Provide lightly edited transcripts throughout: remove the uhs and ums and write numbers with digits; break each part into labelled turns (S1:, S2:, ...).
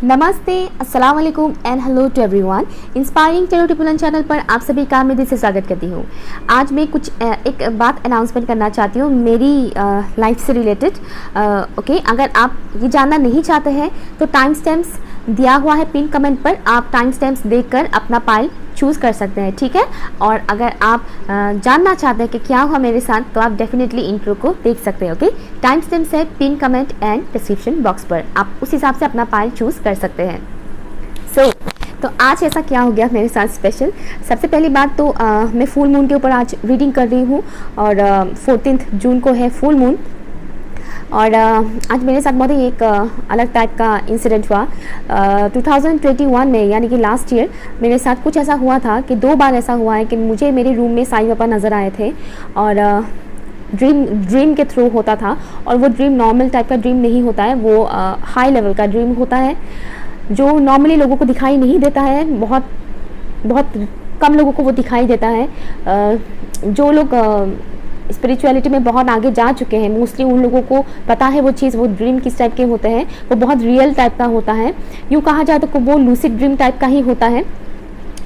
S1: नमस्ते, अस्सलाम वालेकुम and hello to everyone. Inspiring tarot टिपुलन चैनल पर आप सभी का मैं दिल से स्वागत करती हूँ। आज मैं कुछ एक बात अनाउंसमेंट करना चाहती हूँ मेरी लाइफ से रिलेटेड। ओके, अगर आप ये जानना नहीं चाहते हैं तो टाइम स्टैम्प्स दिया हुआ है पिन कमेंट पर, आप टाइम स्टैम्प्स देखकर अपना पाइल चूज़ कर सकते हैं, ठीक है। और अगर आप जानना चाहते हैं कि क्या हुआ मेरे साथ तो आप डेफिनेटली इंट्रो को देख सकते हैं। ओके, टाइम स्टैम्प्स है pin comment and description box पर, आप उस हिसाब से अपना पाइल चूज़ कर सकते हैं। तो आज ऐसा क्या हो गया मेरे साथ स्पेशल। सबसे पहली बात तो मैं फुल मून के ऊपर आज रीडिंग कर रही हूँ और 14 जून को है फुल मून। और आज मेरे साथ बहुत ही एक अलग टाइप का इंसिडेंट हुआ। 2021 में यानी कि लास्ट ईयर मेरे साथ कुछ ऐसा हुआ था कि 2 बार ऐसा हुआ है कि मुझे मेरे रूम में साईं बाबा नज़र आए थे और ड्रीम के थ्रू होता था। और वो ड्रीम नॉर्मल टाइप का ड्रीम नहीं होता है, वो हाई लेवल का ड्रीम होता है जो नॉर्मली लोगों को दिखाई नहीं देता है। बहुत बहुत कम लोगों को वो दिखाई देता है। जो लोग स्पिरिचुअलिटी में बहुत आगे जा चुके हैं मोस्टली उन लोगों को पता है वो चीज़, वो ड्रीम किस टाइप के होते हैं। वो बहुत रियल टाइप का होता है। यूँ कहा जाए तो वो लूसिड ड्रीम टाइप का ही होता है।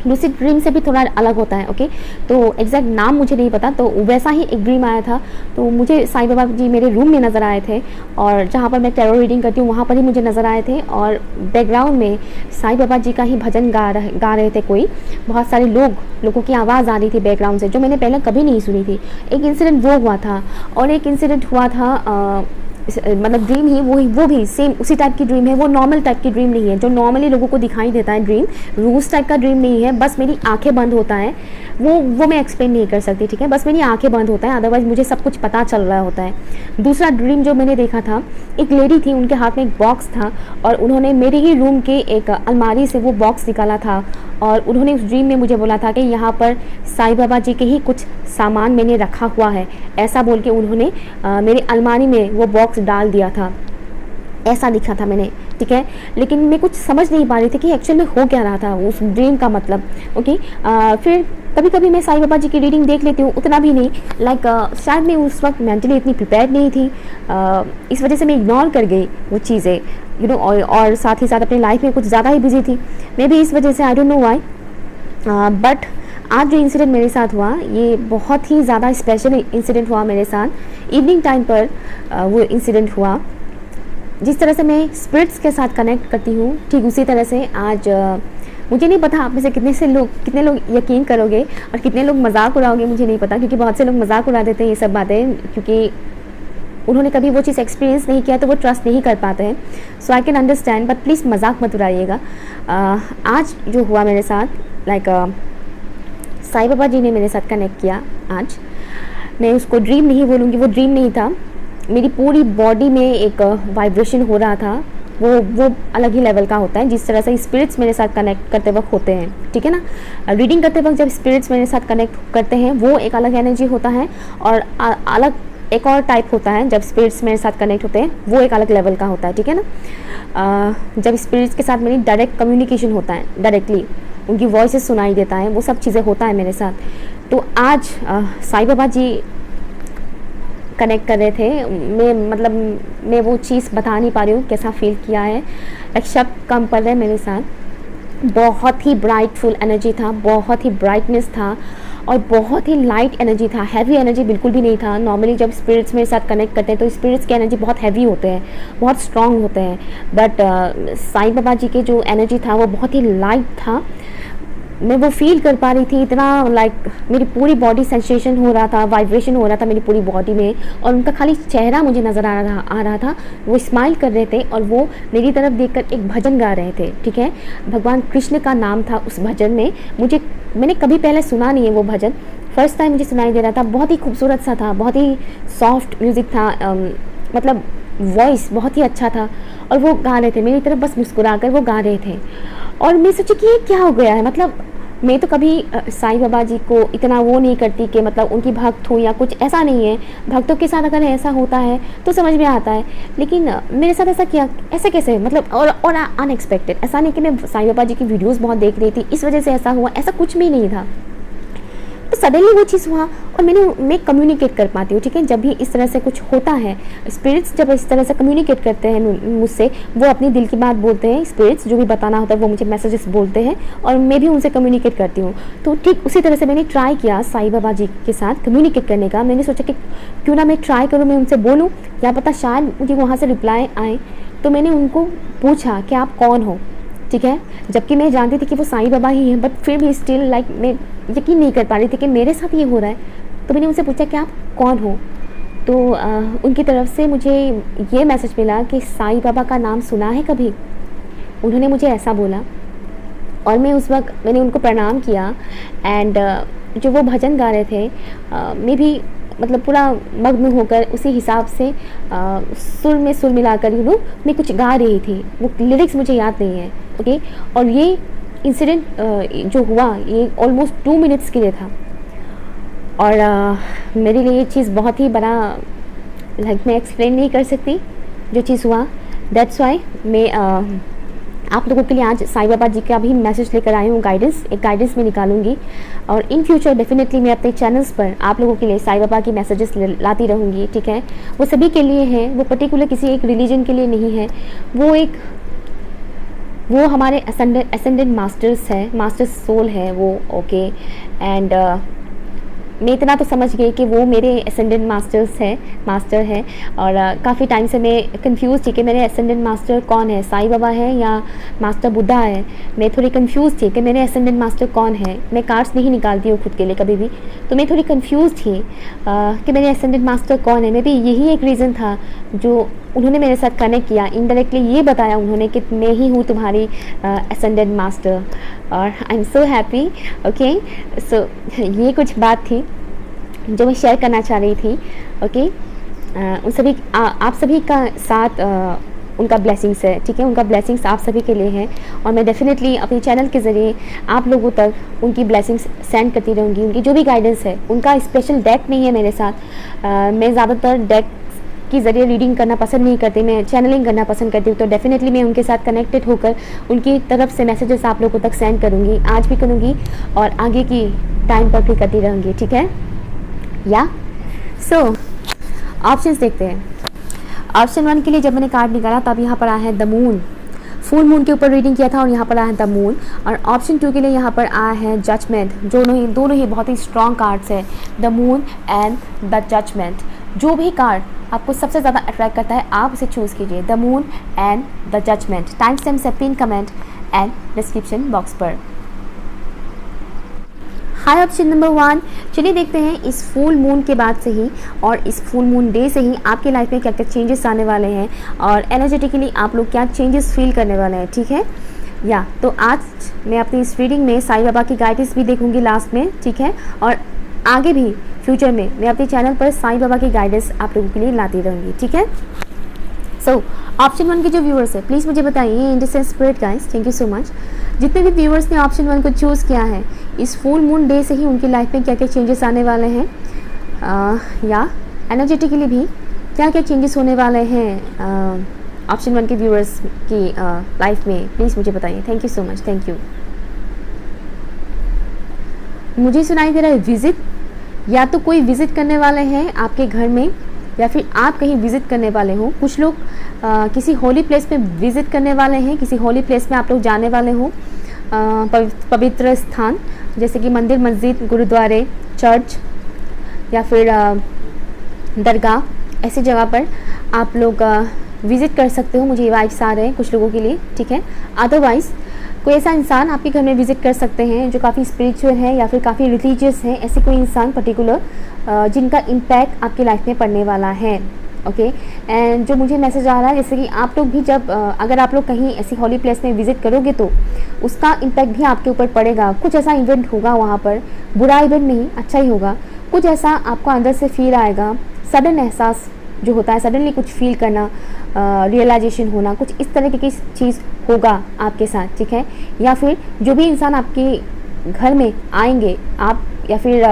S1: लूसिड ड्रीम से भी थोड़ा अलग होता है। ओके, तो एग्जैक्ट नाम मुझे नहीं पता, तो वैसा ही एक ड्रीम आया था। तो मुझे साईं बाबा जी मेरे रूम में नज़र आए थे और जहाँ पर मैं टैरो रीडिंग करती हूँ वहाँ पर ही मुझे नज़र आए थे। और बैकग्राउंड में साईं बाबा जी का ही भजन गा रहे थे कोई। बहुत सारे लोगों की आवाज़ आ रही थी बैकग्राउंड से जो मैंने पहले कभी नहीं सुनी थी। एक इंसिडेंट वो हुआ था और एक इंसिडेंट हुआ था मतलब ड्रीम ही वो भी सेम उसी टाइप की ड्रीम है। वो नॉर्मल टाइप की ड्रीम नहीं है जो नॉर्मली लोगों को दिखाई देता है ड्रीम। रूस टाइप का ड्रीम नहीं है, बस मेरी आंखें बंद होता है। वो मैं एक्सप्लेन नहीं कर सकती, ठीक है। बस मेरी आंखें बंद होता है, अदरवाइज मुझे सब कुछ पता चल रहा होता है। दूसरा ड्रीम जो मैंने देखा था, एक लेडी थी, उनके हाथ में एक बॉक्स था और उन्होंने मेरे ही रूम के एक अलमारी से वो बॉक्स निकाला था और उन्होंने उस ड्रीम में मुझे बोला था कि यहाँ पर साईं बाबा जी के ही कुछ सामान मैंने रखा हुआ है, ऐसा बोल के उन्होंने मेरे अलमारी में वो बॉक्स डाल दिया था। ऐसा दिखा था मैंने, ठीक है। लेकिन मैं कुछ समझ नहीं पा रही थी कि एक्चुअल में हो क्या रहा था उस ड्रीम का मतलब। ओके, फिर कभी कभी मैं साईं बाबा जी की रीडिंग देख लेती हूँ, उतना भी नहीं। शायद मैं उस वक्त मेंटली इतनी प्रिपेयर्ड नहीं थी, इस वजह से मैं इग्नोर कर गई वो चीज़ें, यू नो। और साथ ही साथ अपनी लाइफ में कुछ ज़्यादा ही बिजी थी मैं भी, इस वजह से I don't know why. But आज जो इंसिडेंट मेरे साथ हुआ ये बहुत ही ज़्यादा स्पेशल इंसिडेंट हुआ मेरे साथ। इवनिंग टाइम पर वो इंसिडेंट हुआ। जिस तरह से मैं स्पिरिट्स के साथ कनेक्ट करती हूँ ठीक उसी तरह से आज मुझे नहीं पता आप में से कितने लोग यकीन करोगे और कितने लोग मजाक उड़ाओगे, मुझे नहीं पता। क्योंकि बहुत से लोग मजाक उड़ा देते हैं ये सब बातें, क्योंकि उन्होंने कभी वो चीज़ एक्सपीरियंस नहीं किया तो वो ट्रस्ट नहीं कर पाते हैं। So I can understand, but please मजाक मत उड़ाइएगा। आज जो हुआ मेरे साथ, साईं बाबा जी ने मेरे साथ कनेक्ट किया आज। मैं उसको ड्रीम नहीं बोलूँगी, वो ड्रीम नहीं था। मेरी पूरी बॉडी में एक वाइब्रेशन हो रहा था, वो अलग ही लेवल का होता है जिस तरह से स्पिरिट्स मेरे साथ कनेक्ट करते वक्त होते हैं, ठीक है ना। रीडिंग करते वक्त जब स्पिरिट्स मेरे साथ कनेक्ट करते हैं वो एक अलग एनर्जी होता है और अलग एक और टाइप होता है जब स्पिरिट्स मेरे साथ कनेक्ट होते हैं, वो एक अलग लेवल का होता है, ठीक है ना। जब स्पिरिट्स के साथ मेरी डायरेक्ट कम्युनिकेशन होता है, डायरेक्टली उनकी वॉइसेस सुनाई देता है, वो सब चीज़ें होता है मेरे साथ। तो आज साईं बाबा जी कनेक्ट कर रहे थे। मैं वो चीज़ बता नहीं पा रही हूँ कैसा फील किया है, एक शब्द कम पड़ रहा है मेरे साथ। बहुत ही ब्राइटफुल एनर्जी था, बहुत ही ब्राइटनेस था और बहुत ही लाइट एनर्जी था। हैवी एनर्जी बिल्कुल भी नहीं था। नॉर्मली जब स्पिरिट्स मेरे साथ कनेक्ट करते हैं तो स्पिरिट्स की एनर्जी बहुत हैवी होते हैं, बहुत स्ट्रॉन्ग होते हैं। बट साईं बाबा जी के जो एनर्जी था वो बहुत ही लाइट था। मैं वो फील कर पा रही थी इतना, मेरी पूरी बॉडी सेंसेशन हो रहा था, वाइब्रेशन हो रहा था मेरी पूरी बॉडी में। और उनका खाली चेहरा मुझे नज़र आ रहा था। वो स्माइल कर रहे थे और वो मेरी तरफ देखकर एक भजन गा रहे थे, ठीक है। भगवान कृष्ण का नाम था उस भजन में। मैंने कभी पहले सुना नहीं है वो भजन, फर्स्ट टाइम मुझे सुनाई दे रहा था। बहुत ही खूबसूरत सा था, बहुत ही सॉफ्ट म्यूज़िक था, मतलब वॉइस बहुत ही अच्छा था। और वो गा रहे थे मेरी तरफ, बस मुस्कुरा कर वो गा रहे थे। और मैं सोची कि ये क्या हो गया है। मतलब मैं तो कभी साईं बाबा जी को इतना वो नहीं करती कि मतलब उनकी भक्त हूँ या कुछ, ऐसा नहीं है। भक्तों के साथ अगर ऐसा होता है तो समझ में आता है, लेकिन मेरे साथ ऐसा किया, ऐसे कैसे, मतलब और अनएक्सपेक्टेड। ऐसा नहीं कि मैं साईं बाबा जी की वीडियोस बहुत देख रही थी इस वजह से ऐसा हुआ, ऐसा कुछ भी नहीं था। तो सडनली वो चीज़ हुआ और मैं कम्युनिकेट कर पाती हूँ, ठीक है। जब भी इस तरह से कुछ होता है, स्पिरिट्स जब इस तरह से कम्युनिकेट करते हैं मुझसे, वो अपनी दिल की बात बोलते हैं, स्पिरिट्स जो भी बताना होता है वो मुझे मैसेजेस बोलते हैं और मैं भी उनसे कम्युनिकेट करती हूँ। तो ठीक उसी तरह से मैंने ट्राई किया साईं बाबा जी के साथ कम्युनिकेट करने का। मैंने सोचा कि क्यों ना मैं ट्राई करूँ, मैं उनसे बोलूँ, क्या पता शायद मुझे वहाँ से रिप्लाई आए। तो मैंने उनको पूछा कि आप कौन हो, ठीक है। जबकि मैं जानती थी कि वो साईं बाबा ही हैं, बट फिर भी स्टिल लाइक मैं यकीन नहीं कर पा रही थी कि मेरे साथ ये हो रहा है। तो मैंने उनसे पूछा कि आप कौन हो। तो उनकी तरफ से मुझे ये मैसेज मिला कि साईं बाबा का नाम सुना है कभी। उन्होंने मुझे ऐसा बोला और मैं उस वक्त मैंने उनको प्रणाम किया। एंड जो वो भजन गा रहे थे, मैं भी मतलब पूरा मग्न होकर उसी हिसाब से सुर में सुर मिलाकर मैं कुछ गा रही थी। वो लिरिक्स मुझे याद नहीं है, ओके। और ये इंसिडेंट जो हुआ ये ऑलमोस्ट 2 मिनट्स के लिए था। और मेरे लिए ये चीज़ बहुत ही बड़ा लाइक मैं एक्सप्लेन नहीं कर सकती जो चीज़ हुआ। दैट्स वाई मैं आप लोगों के लिए आज साईं बाबा जी का भी मैसेज लेकर आई हूँ, एक गाइडेंस में निकालूंगी। और इन फ्यूचर डेफिनेटली मैं अपने चैनल्स पर आप लोगों के लिए साईं बाबा की मैसेजेस लाती रहूँगी, ठीक है। वो सभी के लिए हैं, वो पर्टिकुलर किसी एक रिलीजन के लिए नहीं है। वो हमारे असेंडेंट मास्टर्स है, मास्टर सोल है वो, ओके। एंड मैं इतना तो समझ गई कि वो मेरे असेंडेंट मास्टर है। और काफ़ी टाइम से मैं कंफ्यूज थी कि मेरे असेंडेंट मास्टर कौन है, साईं बाबा है या मास्टर बुद्धा है। मैं थोड़ी कंफ्यूज थी कि मेरे असेंडेंट मास्टर कौन है। मैं कार्ड्स नहीं निकालती हूँ खुद के लिए कभी भी, तो मैं थोड़ी कंफ्यूज थी कि मेरे असेंडेंट मास्टर कौन है। मे बी यही एक रीज़न था जो उन्होंने मेरे साथ कनेक्ट किया। इनडायरेक्टली ये बताया उन्होंने कि मैं ही हूँ तुम्हारी असेंडेंट मास्टर। और I am so happy, okay. So ये कुछ बात थी जो मैं शेयर करना चाह रही थी, ओके। उन सभी आप सभी का साथ उनका ब्लेसिंग्स है, ठीक है। उनका ब्लेसिंग्स आप सभी के लिए है और मैं डेफिनेटली अपने चैनल के ज़रिए आप लोगों तक उनकी ब्लेसिंग्स सेंड करती रहूँगी। उनकी जो भी गाइडेंस है, उनका स्पेशल डेक नहीं है मेरे साथ। मैं ज़्यादातर डेक के ज़रिए रीडिंग करना पसंद नहीं करती, मैं चैनलिंग करना पसंद करती हूँ। तो डेफिनेटली मैं उनके साथ कनेक्टेड होकर उनकी तरफ से मैसेजेस आप लोगों तक सेंड करूँगी, आज भी करूँगी और आगे की टाइम पर भी करती रहूँगी, ठीक है। या सो ऑप्शंस देखते हैं। ऑप्शन 1 के लिए जब मैंने कार्ड निकाला तब यहाँ पर आया है द मून। फुल मून के ऊपर रीडिंग किया था और यहाँ पर आया है द मून। और ऑप्शन 2 के लिए यहाँ पर आया है जजमेंट। दोनों ही बहुत ही स्ट्रॉन्ग कार्ड्स है, the moon and the judgment. जो भी कार्ड आपको सबसे ज़्यादा अट्रैक्ट करता है आप उसे चूज़ कीजिए, the moon and the judgement. Time stamp से pin comment and description box पर। High option number 1। चलिए देखते हैं इस फुल मून के बाद से ही और इस फुल मून डे से ही आपके लाइफ में क्या क्या चेंजेस आने वाले हैं और एनर्जेटिकली आप लोग क्या चेंजेस फील करने वाले हैं, ठीक है। या तो आज मैं अपनी इस रीडिंग में साईं बाबा की गाइडेंस भी देखूंगी लास्ट में, ठीक है। और आगे भी फ्यूचर में मैं अपने चैनल पर साईं बाबा की गाइडेंस आप लोगों के लिए लाती रहूँगी, ठीक है। सो ऑप्शन 1 के जो व्यूअर्स है प्लीज़ मुझे बताइए in the spirit guys, thank you so much. जितने भी व्यूअर्स ने ऑप्शन 1 को चूज़ किया है, इस फुल मून डे से ही उनकी लाइफ में क्या क्या चेंजेस आने वाले हैं या एनर्जेटिकली भी क्या क्या चेंजेस होने वाले हैं ऑप्शन 1 के व्यूअर्स की लाइफ में, प्लीज़ मुझे बताइए। Thank you so much, thank you. मुझे सुनाई दे रहा है विजिट, या तो कोई विजिट करने वाले हैं आपके घर में या फिर आप कहीं विजिट करने वाले हो। कुछ लोग किसी होली प्लेस में विजिट करने वाले हैं, किसी होली प्लेस में आप लोग जाने वाले हो, पवित्र स्थान जैसे कि मंदिर, मस्जिद, गुरुद्वारे, चर्च या फिर दरगाह, ऐसी जगह पर आप लोग विज़िट कर सकते हो। मुझे ये वाइब्स आ रहे हैं कुछ लोगों के लिए, ठीक है। अदरवाइज़ कोई ऐसा इंसान आपके घर में विज़िट कर सकते हैं जो काफ़ी स्पिरिचुअल है या फिर काफ़ी रिलीजियस है, ऐसे कोई इंसान पर्टिकुलर जिनका इम्पैक्ट आपकी लाइफ में पड़ने वाला है, ओके। एंड जो मुझे मैसेज आ रहा है जैसे कि आप लोग भी जब अगर आप लोग कहीं ऐसी हॉली प्लेस में विज़िट करोगे तो उसका इम्पैक्ट भी आपके ऊपर पड़ेगा। कुछ ऐसा इवेंट होगा वहाँ पर, बुरा इवेंट नहीं, अच्छा ही होगा। कुछ ऐसा आपको अंदर से फील आएगा, सडन एहसास जो होता है, सडनली कुछ फील करना, रियलाइजेशन होना, कुछ इस तरह की चीज़ होगा आपके साथ, ठीक है। या फिर जो भी इंसान आपके घर में आएंगे आप या फिर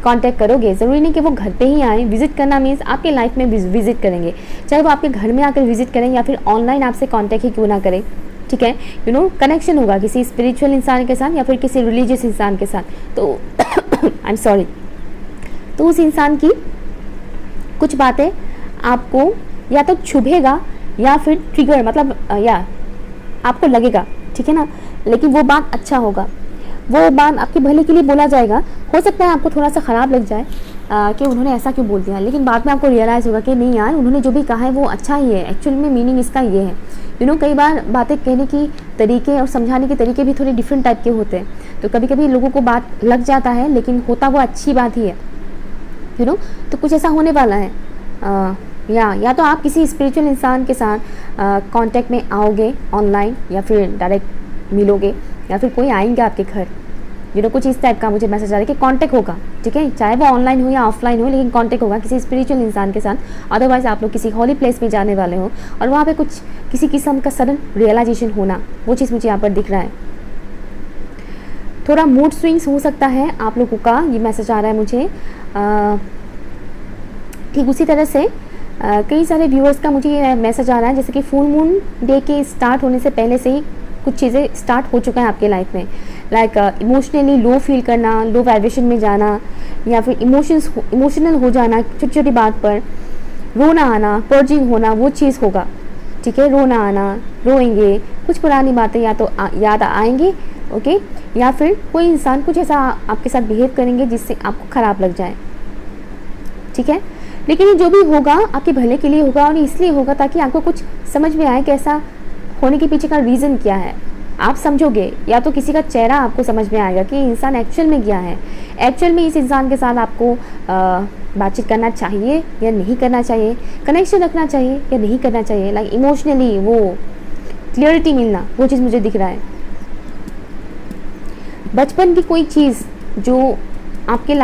S1: कांटेक्ट करोगे, ज़रूरी नहीं कि वो घर पे ही आए। विज़िट करना मीन्स आपके लाइफ में विज़िट करेंगे, चाहे वो आपके घर में आकर विज़िट करें या फिर ऑनलाइन आपसे कांटेक्ट ही क्यों ना करें, ठीक है। कनेक्शन होगा किसी स्पिरिचुअल इंसान के साथ या फिर किसी रिलीजियस इंसान के साथ। तो आई एम सॉरी, तो उस इंसान की कुछ बातें आपको या तो छुभेगा या फिर ट्रिगर मतलब या आपको लगेगा, ठीक है ना, लेकिन वो बात अच्छा होगा, वो बात आपके भले के लिए बोला जाएगा। हो सकता है आपको थोड़ा सा ख़राब लग जाए कि उन्होंने ऐसा क्यों बोल दिया, लेकिन बाद में आपको रियलाइज़ होगा कि नहीं यार, उन्होंने जो भी कहा है वो अच्छा ही है, एक्चुअल में मीनिंग इसका ये है। कई बार बातें कहने की तरीके और समझाने के तरीके भी थोड़े डिफरेंट टाइप के होते हैं, तो कभी कभी लोगों को बात लग जाता है, लेकिन होता वो अच्छी बात ही है। तो कुछ ऐसा होने वाला है। या तो आप किसी स्पिरिचुअल इंसान के साथ कांटेक्ट में आओगे ऑनलाइन, या फिर डायरेक्ट मिलोगे, या फिर कोई आएंगे आपके घर। कुछ इस टाइप का मुझे मैसेज आ रहा है कि कांटेक्ट होगा, ठीक है, चाहे वो ऑनलाइन हो या ऑफलाइन हो, लेकिन कांटेक्ट होगा किसी स्पिरिचुअल इंसान के साथ। अदरवाइज आप लोग किसी हॉली प्लेस में जाने वाले हो और वहाँ पे कुछ किसी किस्म का सडन रियलाइजेशन होना, वो चीज़ मुझे यहाँ पर दिख रहा है। थोड़ा मूड स्विंग्स हो सकता है आप लोगों का, ये मैसेज आ रहा है मुझे। ठीक उसी तरह से कई सारे व्यूअर्स का मुझे ये मैसेज आ रहा है जैसे कि फुल मून डे के स्टार्ट होने से पहले से ही कुछ चीज़ें स्टार्ट हो चुका है आपके लाइफ में, लाइक इमोशनली लो फील करना, लो वाइब्रेशन में जाना, या फिर इमोशनल हो जाना, छोटी छोटी बात पर रोना आना, पर्जिंग होना, वो चीज़ होगा, ठीक है, रोना आना, रोएंगे, कुछ पुरानी बातें या तो याद आएंगे, ओके, या फिर कोई इंसान कुछ ऐसा आपके साथ बिहेव करेंगे जिससे आपको ख़राब लग जाए, ठीक है। लेकिन ये जो भी होगा आपके भले के लिए होगा, और इसलिए होगा ताकि आपको कुछ समझ में आए कि ऐसा होने के पीछे का रीज़न क्या है। आप समझोगे, या तो किसी का चेहरा आपको समझ में आएगा कि इंसान एक्चुअल में क्या है, एक्चुअल में इस इंसान के साथ आपको बातचीत करना चाहिए या नहीं करना चाहिए, कनेक्शन रखना चाहिए या नहीं करना चाहिए, लाइक इमोशनली वो क्लियरिटी मिलना, वो चीज़ मुझे दिख रहा है। बचपन की कोई चीज़ जो आपके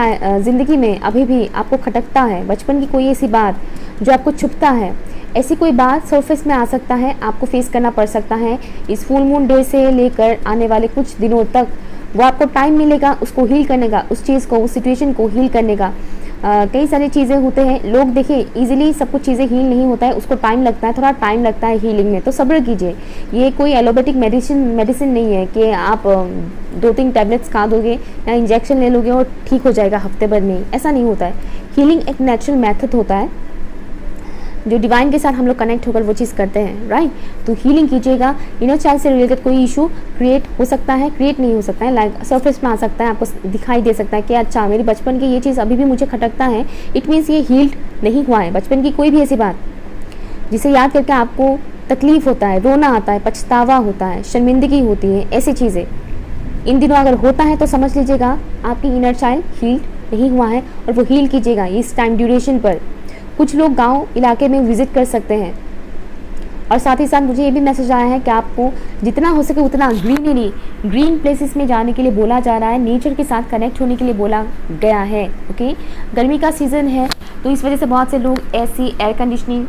S1: ज़िंदगी में अभी भी आपको खटकता है, बचपन की कोई ऐसी बात जो आपको छुपता है, ऐसी कोई बात सरफेस में आ सकता है, आपको फेस करना पड़ सकता है। इस फुल मून डे से लेकर आने वाले कुछ दिनों तक वो आपको टाइम मिलेगा उसको हील करने का, उस चीज़ को, उस सिचुएशन को हील करने का। कई सारी चीज़ें होते हैं, लोग देखिए इजीली सब कुछ चीज़ें हील नहीं होता है, उसको टाइम लगता है, थोड़ा टाइम लगता है हीलिंग में, तो सब्र कीजिए। ये कोई एलोपैथिक मेडिसिन नहीं है कि आप 2-3 टैबलेट्स खा दोगे या इंजेक्शन ले लोगे और ठीक हो जाएगा हफ्ते भर में, ऐसा नहीं होता है। हीलिंग एक नेचुरल मेथड होता है जो डिवाइन के साथ हम लोग कनेक्ट होकर वो चीज़ करते हैं, राइट। तो हीलिंग कीजिएगा। इनर चाइल्ड से रिलेटेड कोई इशू क्रिएट हो सकता है, क्रिएट नहीं हो सकता है, लाइक सरफेस में आ सकता है, आपको दिखाई दे सकता है कि अच्छा मेरी बचपन की ये चीज़ अभी भी मुझे खटकता है, इट मीन्स ये हील्ड नहीं हुआ है। बचपन की कोई भी ऐसी बात जिसे याद करके आपको तकलीफ होता है, रोना आता है, पछतावा होता है, शर्मिंदगी होती है, ऐसी चीज़ें इन दिनों अगर होता है तो समझ लीजिएगा आपकी इनर चाइल्ड हील्ड नहीं हुआ है, और वो हील कीजिएगा इस टाइम ड्यूरेशन पर। कुछ लोग गांव इलाके में विजिट कर सकते हैं, और साथ ही साथ मुझे ये भी मैसेज आया है कि आपको जितना हो सके उतना ग्रीन प्लेसेस में जाने के लिए बोला जा रहा है, नेचर के साथ कनेक्ट होने के लिए बोला गया है, ओके। गर्मी का सीज़न है तो इस वजह से बहुत से लोग ऐसी एयर कंडीशनिंग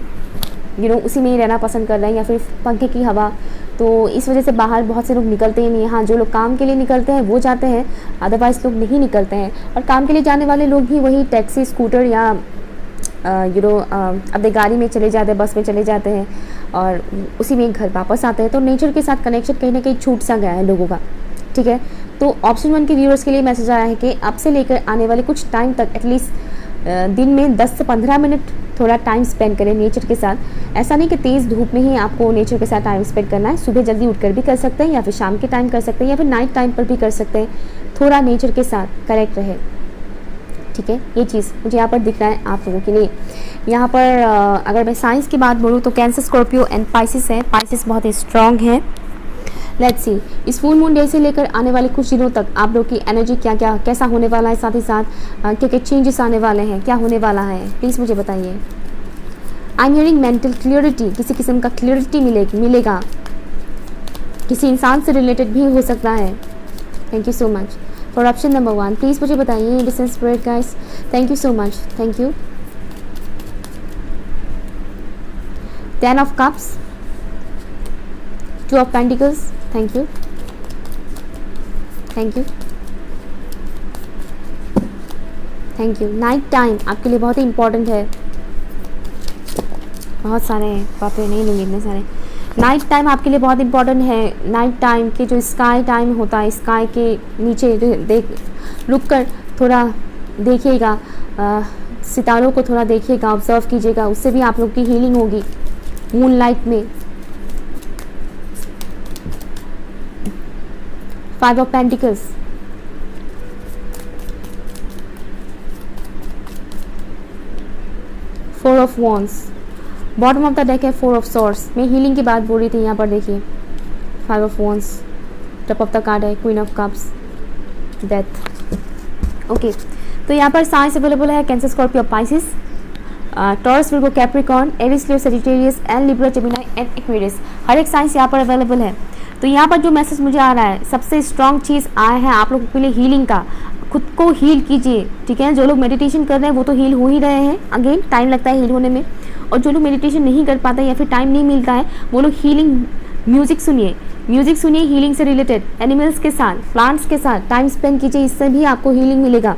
S1: उसी में ही रहना पसंद कर रहे हैं, या फिर पंखे की हवा, तो इस वजह से बाहर बहुत से लोग निकलते ही नहीं। हाँ, जो लोग काम के लिए निकलते हैं वो जाते हैं, अदरवाइज लोग नहीं निकलते हैं। और काम के लिए जाने वाले लोग भी वही टैक्सी, स्कूटर या अपने गाड़ी में चले जाते हैं, बस में चले जाते हैं और उसी में घर वापस आते हैं। तो नेचर के साथ कनेक्शन कहीं ना कहीं छूट सा गया है लोगों का, ठीक है। तो ऑप्शन 1 के व्यूअर्स के लिए मैसेज आया है कि अब से लेकर आने वाले कुछ टाइम तक एटलीस्ट दिन में 10 से 15 मिनट थोड़ा टाइम स्पेंड करें नेचर के साथ। ऐसा नहीं कि तेज़ धूप में ही आपको नेचर के साथ टाइम स्पेंड करना है, सुबह जल्दी उठकर भी कर सकते हैं, या फिर शाम के टाइम कर सकते हैं, या फिर नाइट टाइम पर भी कर सकते हैं। थोड़ा नेचर के साथ कनेक्ट रहे, ठीक है। ये चीज़ मुझे यहाँ पर दिख रहा है आप लोगों के लिए। यहाँ पर अगर मैं साइंस की बात बोलूँ तो कैंसर, स्कॉर्पियो एंड पाइसिस है। पाइसिस बहुत ही स्ट्रॉन्ग है। लेट्स सी इस फुल मून डे से लेकर आने वाले कुछ दिनों तक आप लोग की एनर्जी कैसा होने वाला है, साथ ही साथ क्या क्या चेंजेस आने वाले हैं, क्या होने वाला है, प्लीज़ मुझे बताइए। I am hearing mental clarity, किसी किस्म का क्लियरिटी मिलेगा, किसी इंसान से रिलेटेड भी हो सकता है। Thank you so much for option number 1, please मुझे बताइए decent spirit guys, thank you so much, thank you. 10 of cups, 2 of pentacles, thank you, thank you, thank you. Night time आपके लिए बहुत ही इंपॉर्टेंट है। बहुत सारे हैं, बातें नहीं लूँगी इतने सारे। नाइट टाइम आपके लिए बहुत इंपॉर्टेंट है। नाइट टाइम के जो स्काई टाइम होता है, स्काई के नीचे रुक कर थोड़ा देखिएगा, सितारों को थोड़ा देखिएगा, ऑब्जर्व कीजिएगा, उससे भी आप लोग की हीलिंग होगी मून लाइट में। 5 of pentacles, four of wands, bottom of the deck है 4 ऑफ सॉर्ड्स। मैं हीलिंग की बात बोल रही थी, यहाँ पर देखिए 5 of wands, top of the card है queen of cups, death. Okay, तो यहाँ पर साइंस अवेलेबल है Cancer, Scorpio, Pisces, Taurus, Virgo, Capricorn, Aries, Leo, Sagittarius and Libra, Gemini and Aquarius. हर एक साइंस यहाँ पर अवेलेबल है। तो यहाँ पर जो मैसेज मुझे आ रहा है, सबसे स्ट्रॉन्ग चीज़ आया है आप लोगों के लिए हीलिंग का। खुद को हील कीजिए, ठीक है। जो लोग मेडिटेशन कर रहे हैं वो तो हील हो ही रहे हैं, अगेन टाइम लगता है हील होने में। और जो लोग मेडिटेशन नहीं कर पाते या फिर टाइम नहीं मिलता है, वो लोग हीलिंग म्यूजिक सुनिए, म्यूजिक सुनिए हीलिंग से रिलेटेड, एनिमल्स के साथ, प्लांट्स के साथ टाइम स्पेंड कीजिए, इससे भी आपको हीलिंग मिलेगा।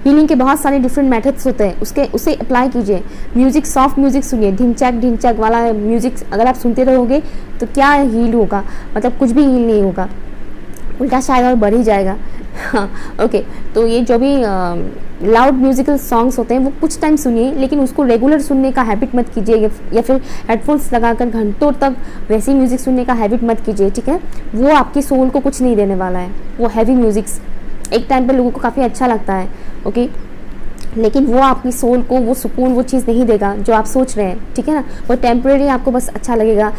S1: हीलिंग के बहुत सारे डिफरेंट मेथड्स होते हैं, उसे अप्लाई कीजिए। म्यूजिक, सॉफ्ट म्यूजिक सुनिए, ढिंचैक ढिंचैक वाला म्यूजिक अगर आप सुनते रहोगे तो क्या हील होगा, मतलब कुछ भी हील नहीं होगा, उल्टा शायद और बढ़ ही जाएगा। ओके, तो ये जो भी लाउड म्यूजिकल सॉन्ग्स होते हैं वो कुछ टाइम सुनिए, लेकिन उसको रेगुलर सुनने का हैबिट मत कीजिए, या फिर हेडफोन्स लगाकर घंटों तक वैसी म्यूजिक सुनने का हैबिट मत कीजिए, ठीक है। वो आपकी सोल को कुछ नहीं देने वाला है। वो हैवी म्यूजिक्स एक टाइम पे लोगों को काफ़ी अच्छा लगता है, ओके, लेकिन वो आपकी सोल को वो सुकून, वो चीज़ नहीं देगा जो आप सोच रहे हैं, ठीक है ना। वो टेम्परेरी आपको बस अच्छा लगेगा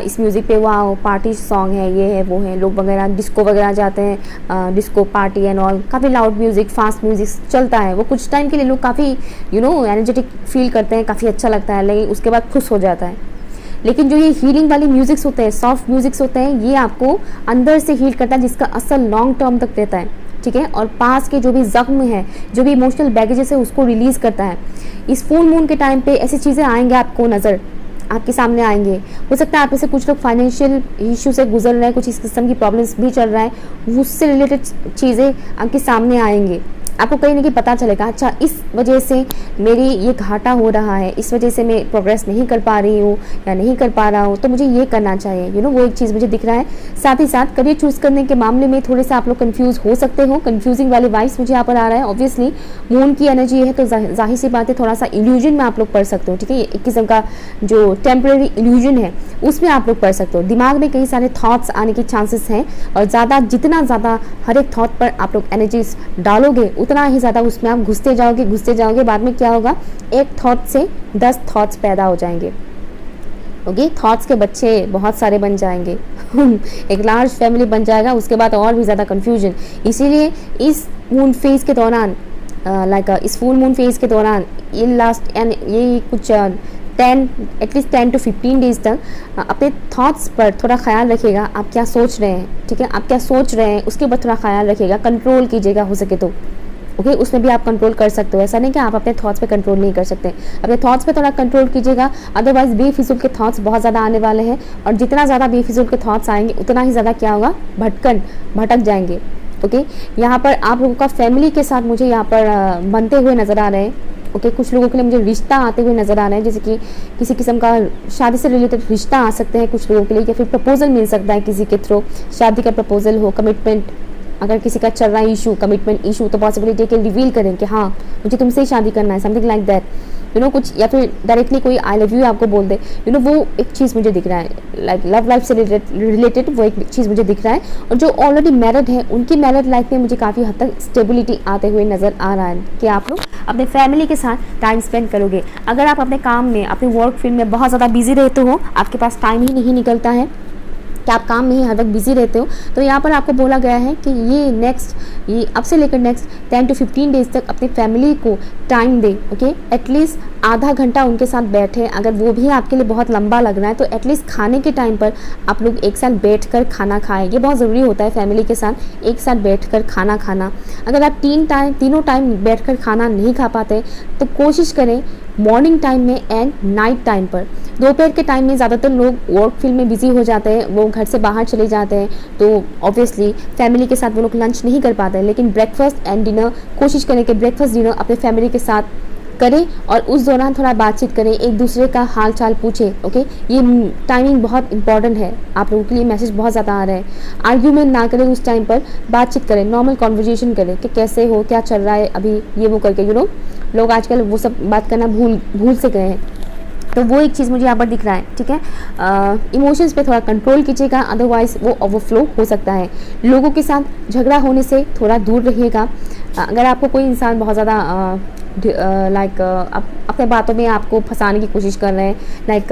S1: इस म्यूज़िक पे, वाह पार्टी सॉन्ग है, ये है वो है, लोग वगैरह डिस्को वगैरह जाते हैं, डिस्को पार्टी एंड ऑल, काफ़ी लाउड म्यूज़िक, फास्ट म्यूज़िक चलता है, वो कुछ टाइम के लिए लोग काफ़ी एनर्जेटिक फील करते हैं, काफ़ी अच्छा लगता है, लेकिन उसके बाद खुश हो जाता है। लेकिन जो ये हीलिंग वाली म्यूजिक्स होते हैं, सॉफ्ट म्यूजिक्स होते हैं, ये आपको अंदर से हील करता है, जिसका असर लॉन्ग टर्म तक रहता है, ठीक है। और पास के जो भी जख्म है, जो भी इमोशनल बैगेजेस है, उसको रिलीज करता है। इस फुल मून के टाइम पे ऐसी चीज़ें आएंगे आपको नज़र, आपके सामने आएंगे। हो सकता है आप में से कुछ लोग फाइनेंशियल इशू से गुजर रहे हैं, कुछ इस किस्म की प्रॉब्लम्स भी चल रहा है, उससे रिलेटेड चीज़ें आपके सामने आएंगे। आपको कहीं ना कहीं पता चलेगा, अच्छा इस वजह से मेरी ये घाटा हो रहा है, इस वजह से मैं प्रोग्रेस नहीं कर पा रही हूँ या नहीं कर पा रहा हूँ, तो मुझे ये करना चाहिए, वो एक चीज़ मुझे दिख रहा है। साथ ही साथ करियर चूज़ करने के मामले में थोड़े से आप लोग कंफ्यूज हो सकते हो, कंफ्यूजिंग वाली वाइब्स मुझे यहाँ पर आ रहा है। ऑब्वियसली मून की एनर्जी है, तो जाहिर सी बात है थोड़ा सा इल्यूजन में आप लोग पढ़ सकते हो, ठीक है। एक किस्म का जो टेम्परेरी इल्यूजन है उसमें आप लोग पढ़ सकते हो। दिमाग में कई सारे थॉट्स आने के चांसेस हैं, और जितना ज़्यादा हर एक थॉट पर आप लोग एनर्जीज डालोगे, उतना ही ज़्यादा उसमें आप घुसते जाओगे। बाद में क्या होगा, एक थॉट से 10 थॉट्स पैदा हो जाएंगे, ओके। थॉट्स के बच्चे बहुत सारे बन जाएंगे एक लार्ज फैमिली बन जाएगा, उसके बाद और भी ज़्यादा कन्फ्यूजन। इसीलिए इस मून फेज के दौरान, इस फुल मून फेज के दौरान, ये कुछ 10 to 15 डेज तक अपने थॉट्स पर थोड़ा ख्याल रखिएगा। आप क्या सोच रहे हैं, ठीक है, आप क्या सोच रहे हैं उसके ऊपर थोड़ा ख्याल रखिएगा, कंट्रोल कीजिएगा हो सके तो, ओके। उसमें भी आप कंट्रोल कर सकते हो, ऐसा नहीं कि आप अपने थॉट्स पे कंट्रोल नहीं कर सकते। अपने थॉट्स पे थोड़ा कंट्रोल कीजिएगा, अदरवाइज बेफिजूल के थॉट्स बहुत ज़्यादा आने वाले हैं, और जितना ज़्यादा बेफिजूल के थॉट्स आएंगे उतना ही ज़्यादा क्या होगा, भटक जाएंगे, ओके। यहाँ पर आप लोगों का फैमिली के साथ मुझे यहाँ पर बनते हुए नज़र आ रहे हैं, ओके। कुछ लोगों के लिए मुझे रिश्ता आते हुए नज़र आ रहे हैं, जैसे कि किसी किस्म का शादी से रिलेटेड रिश्ता आ सकते हैं कुछ लोगों के लिए, या फिर प्रपोजल मिल सकता है किसी के थ्रू, शादी का प्रपोजल हो, कमिटमेंट। अगर किसी का चल रहा है इशू, कमिटमेंट इशू, तो पॉसिबिलिटी के रिवील करें कि हाँ मुझे तुमसे ही शादी करना है, समथिंग लाइक दैट, कुछ, या फिर डायरेक्टली कोई आई लव यू आपको बोल दे, वो एक चीज़ मुझे दिख रहा है, लाइक लव लाइफ से रिलेटेड वो एक चीज़ मुझे दिख रहा है। और जो ऑलरेडी मैरिड है, उनकी मैरिड लाइफ में मुझे काफ़ी हद तक स्टेबिलिटी आते हुए नज़र आ रहा है कि आप लोग अपने फैमिली के साथ टाइम स्पेंड करोगे। अगर आप अपने काम में, अपने वर्क फील्ड में बहुत ज़्यादा बिजी रहते हो, आपके पास टाइम ही नहीं निकलता है कि आप काम में ही हर वक्त बिजी रहते हो, तो यहाँ पर आपको बोला गया है कि ये अब से लेकर नेक्स्ट 10 to 15 डेज तक अपनी फैमिली को टाइम दे, ओके। एटलीस्ट आधा घंटा उनके साथ बैठे, अगर वो भी आपके लिए बहुत लंबा लग रहा है तो एटलीस्ट खाने के टाइम पर आप लोग एक साथ बैठकर खाना खाएं। ये बहुत ज़रूरी होता है फैमिली के साथ एक साथ बैठकर खाना खाना। अगर आप तीनों टाइम बैठकर खाना नहीं खा पाते तो कोशिश करें मॉर्निंग टाइम में एंड नाइट टाइम पर। दोपहर के टाइम में ज़्यादातर लोग वर्क फील्ड में बिजी हो जाते हैं, वो घर से बाहर चले जाते हैं, तो ऑब्वियसली फैमिली के साथ वो लोग लंच नहीं कर पाते हैं। लेकिन ब्रेकफास्ट एंड डिनर कोशिश करें कि ब्रेकफास्ट डिनर अपने फैमिली के साथ करें, और उस दौरान थोड़ा बातचीत करें, एक दूसरे का हाल चाल पूछें, ओके। ये टाइमिंग बहुत इंपॉर्टेंट है, आप लोगों के लिए मैसेज बहुत ज़्यादा आ रहा है। आर्ग्यूमेंट ना करें उस टाइम पर, बातचीत करें, नॉर्मल कॉन्वर्जेशन करें कि कैसे हो, क्या चल रहा है अभी, ये वो करके लोग आजकल वो सब बात करना भूल से गए हैं। तो वो एक चीज़ मुझे यहाँ पर दिख रहा है, ठीक है। इमोशंस पे थोड़ा कंट्रोल कीजिएगा, अदरवाइज़ वो ओवरफ्लो हो सकता है। लोगों के साथ झगड़ा होने से थोड़ा दूर रहिएगा। अगर आपको कोई इंसान बहुत ज़्यादा अपने बातों में आपको फंसाने की कोशिश कर रहे हैं,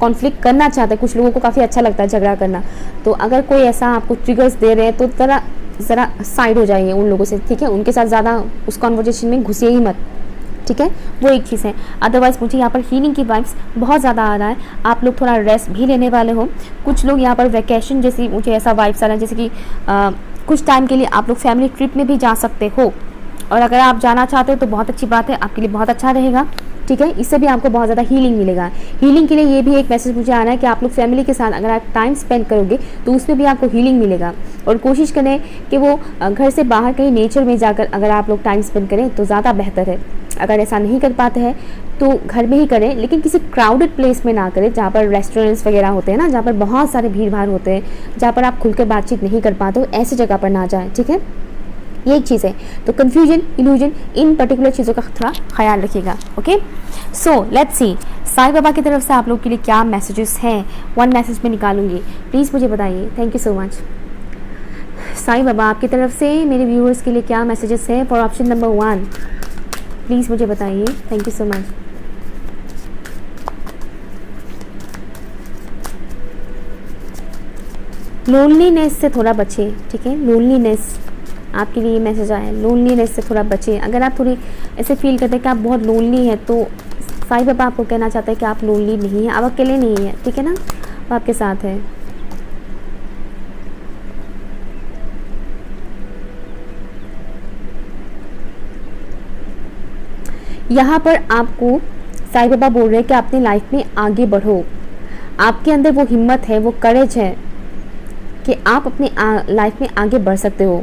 S1: कॉन्फ्लिक्ट करना चाहते हैं, कुछ लोगों को काफ़ी अच्छा लगता है झगड़ा करना, तो अगर कोई ऐसा आपको ट्रिगर्स दे रहे हैं तो ज़रा साइड हो जाइए उन लोगों से, ठीक है। उनके साथ ज़्यादा उस कॉन्वर्जेशन में घुसिए ही मत, ठीक है। वो एक चीज़ है। अदरवाइज़ मुझे यहाँ पर हीलिंग की वाइब्स बहुत ज़्यादा आ रहा है। आप लोग थोड़ा रेस्ट भी लेने वाले हो। कुछ लोग यहाँ पर वैकेशन जैसी मुझे ऐसा वाइब्स आ रहा है, जैसे कि कुछ टाइम के लिए आप लोग फैमिली ट्रिप में भी जा सकते हो, और अगर आप जाना चाहते हो तो बहुत अच्छी बात है, आपके लिए बहुत अच्छा रहेगा, ठीक है। इससे भी आपको बहुत ज़्यादा हीलिंग मिलेगा। हीलिंग के लिए ये भी एक मैसेज मुझे आ रहा है कि आप लोग फैमिली के साथ अगर आप टाइम स्पेंड करोगे तो उसमें भी आपको हीलिंग मिलेगा। और कोशिश करें कि वो घर से बाहर कहीं नेचर में जाकर अगर आप लोग टाइम स्पेंड करें तो ज़्यादा बेहतर है। अगर ऐसा नहीं कर पाते हैं तो घर में ही करें, लेकिन किसी क्राउडेड प्लेस में ना करें, जहाँ पर रेस्टोरेंट्स वगैरह होते हैं ना, जहाँ पर बहुत सारे भीड़ भाड़ होते हैं, जहाँ पर आप खुलकर बातचीत नहीं कर पाते हो, ऐसी जगह पर ना जाएं, ठीक है। ये एक चीज़ है। तो कन्फ्यूजन, इल्यूजन, इन पर्टिकुलर चीज़ों का थोड़ा ख्याल रखिएगा। Okay, so let's see Sai Baba की तरफ से आप लोग के लिए क्या मैसेजेस हैं। वन मैसेज में निकालूंगी, प्लीज़ मुझे बताइए। Thank you so much. Sai Baba आपकी तरफ से मेरे व्यूअर्स के लिए क्या मैसेजेस हैं फॉर ऑप्शन नंबर 1, प्लीज़ मुझे बताइए। Thank you so much. Loneliness से थोड़ा बचे, ठीक है। लोनलीनेस आपके लिए मैसेज आया है, लोनलीनेस से थोड़ा बचें। अगर आप थोड़ी ऐसे फील करते हैं कि आप बहुत लोनली हैं तो साईं बाबा आपको कहना चाहते हैं कि आप लोनली नहीं हैं, आप अकेले नहीं हैं, ठीक है ना, वो आपके साथ है। यहाँ पर आपको साईं बाबा बोल रहे हैं कि अपनी लाइफ में आगे बढ़ो। आपके अंदर वो हिम्मत है, वो करेज है कि आप अपनी लाइफ में आगे बढ़ सकते हो।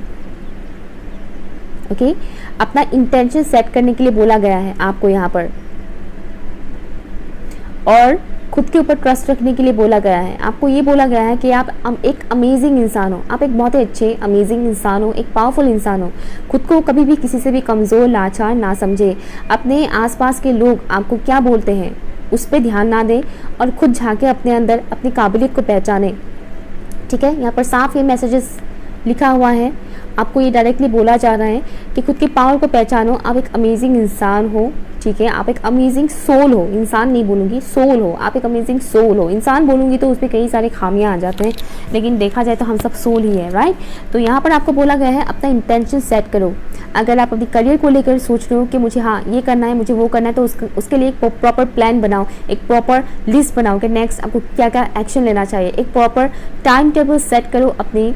S1: ओके, अपना इंटेंशन सेट करने के लिए बोला गया है आपको यहाँ पर, और खुद के ऊपर ट्रस्ट रखने के लिए बोला गया है। आपको ये बोला गया है कि आप एक अमेजिंग इंसान हो, आप एक बहुत ही अच्छे अमेजिंग इंसान हो, एक पावरफुल इंसान हो। खुद को कभी भी किसी से भी कमज़ोर, लाचार ना समझे। अपने आसपास के लोग आपको क्या बोलते हैं उस पर ध्यान ना दें, और खुद झांके अपने अंदर, अपनी काबिलियत को पहचानें, ठीक है। यहाँ पर साफ ये मैसेजेस लिखा हुआ है, आपको ये डायरेक्टली बोला जा रहा है कि खुद की पावर को पहचानो। आप एक अमेजिंग इंसान हो, ठीक है। आप एक अमेजिंग सोल हो, इंसान नहीं बोलूँगी, सोल हो। आप एक अमेजिंग सोल हो। इंसान बोलूँगी तो उसमें कई सारे खामियां आ जाते हैं, लेकिन देखा जाए तो हम सब सोल ही है, राइट। तो यहाँ पर आपको बोला गया है अपना इंटेंशन सेट करो। अगर आप अपनी करियर को लेकर सोच रहे हो कि मुझे हाँ ये करना है, मुझे वो करना है, तो उसके लिए एक प्रॉपर प्लान बनाओ, एक प्रॉपर लिस्ट बनाओ कि नेक्स्ट आपको क्या क्या एक्शन लेना चाहिए। एक प्रॉपर टाइम टेबल सेट करो अपनी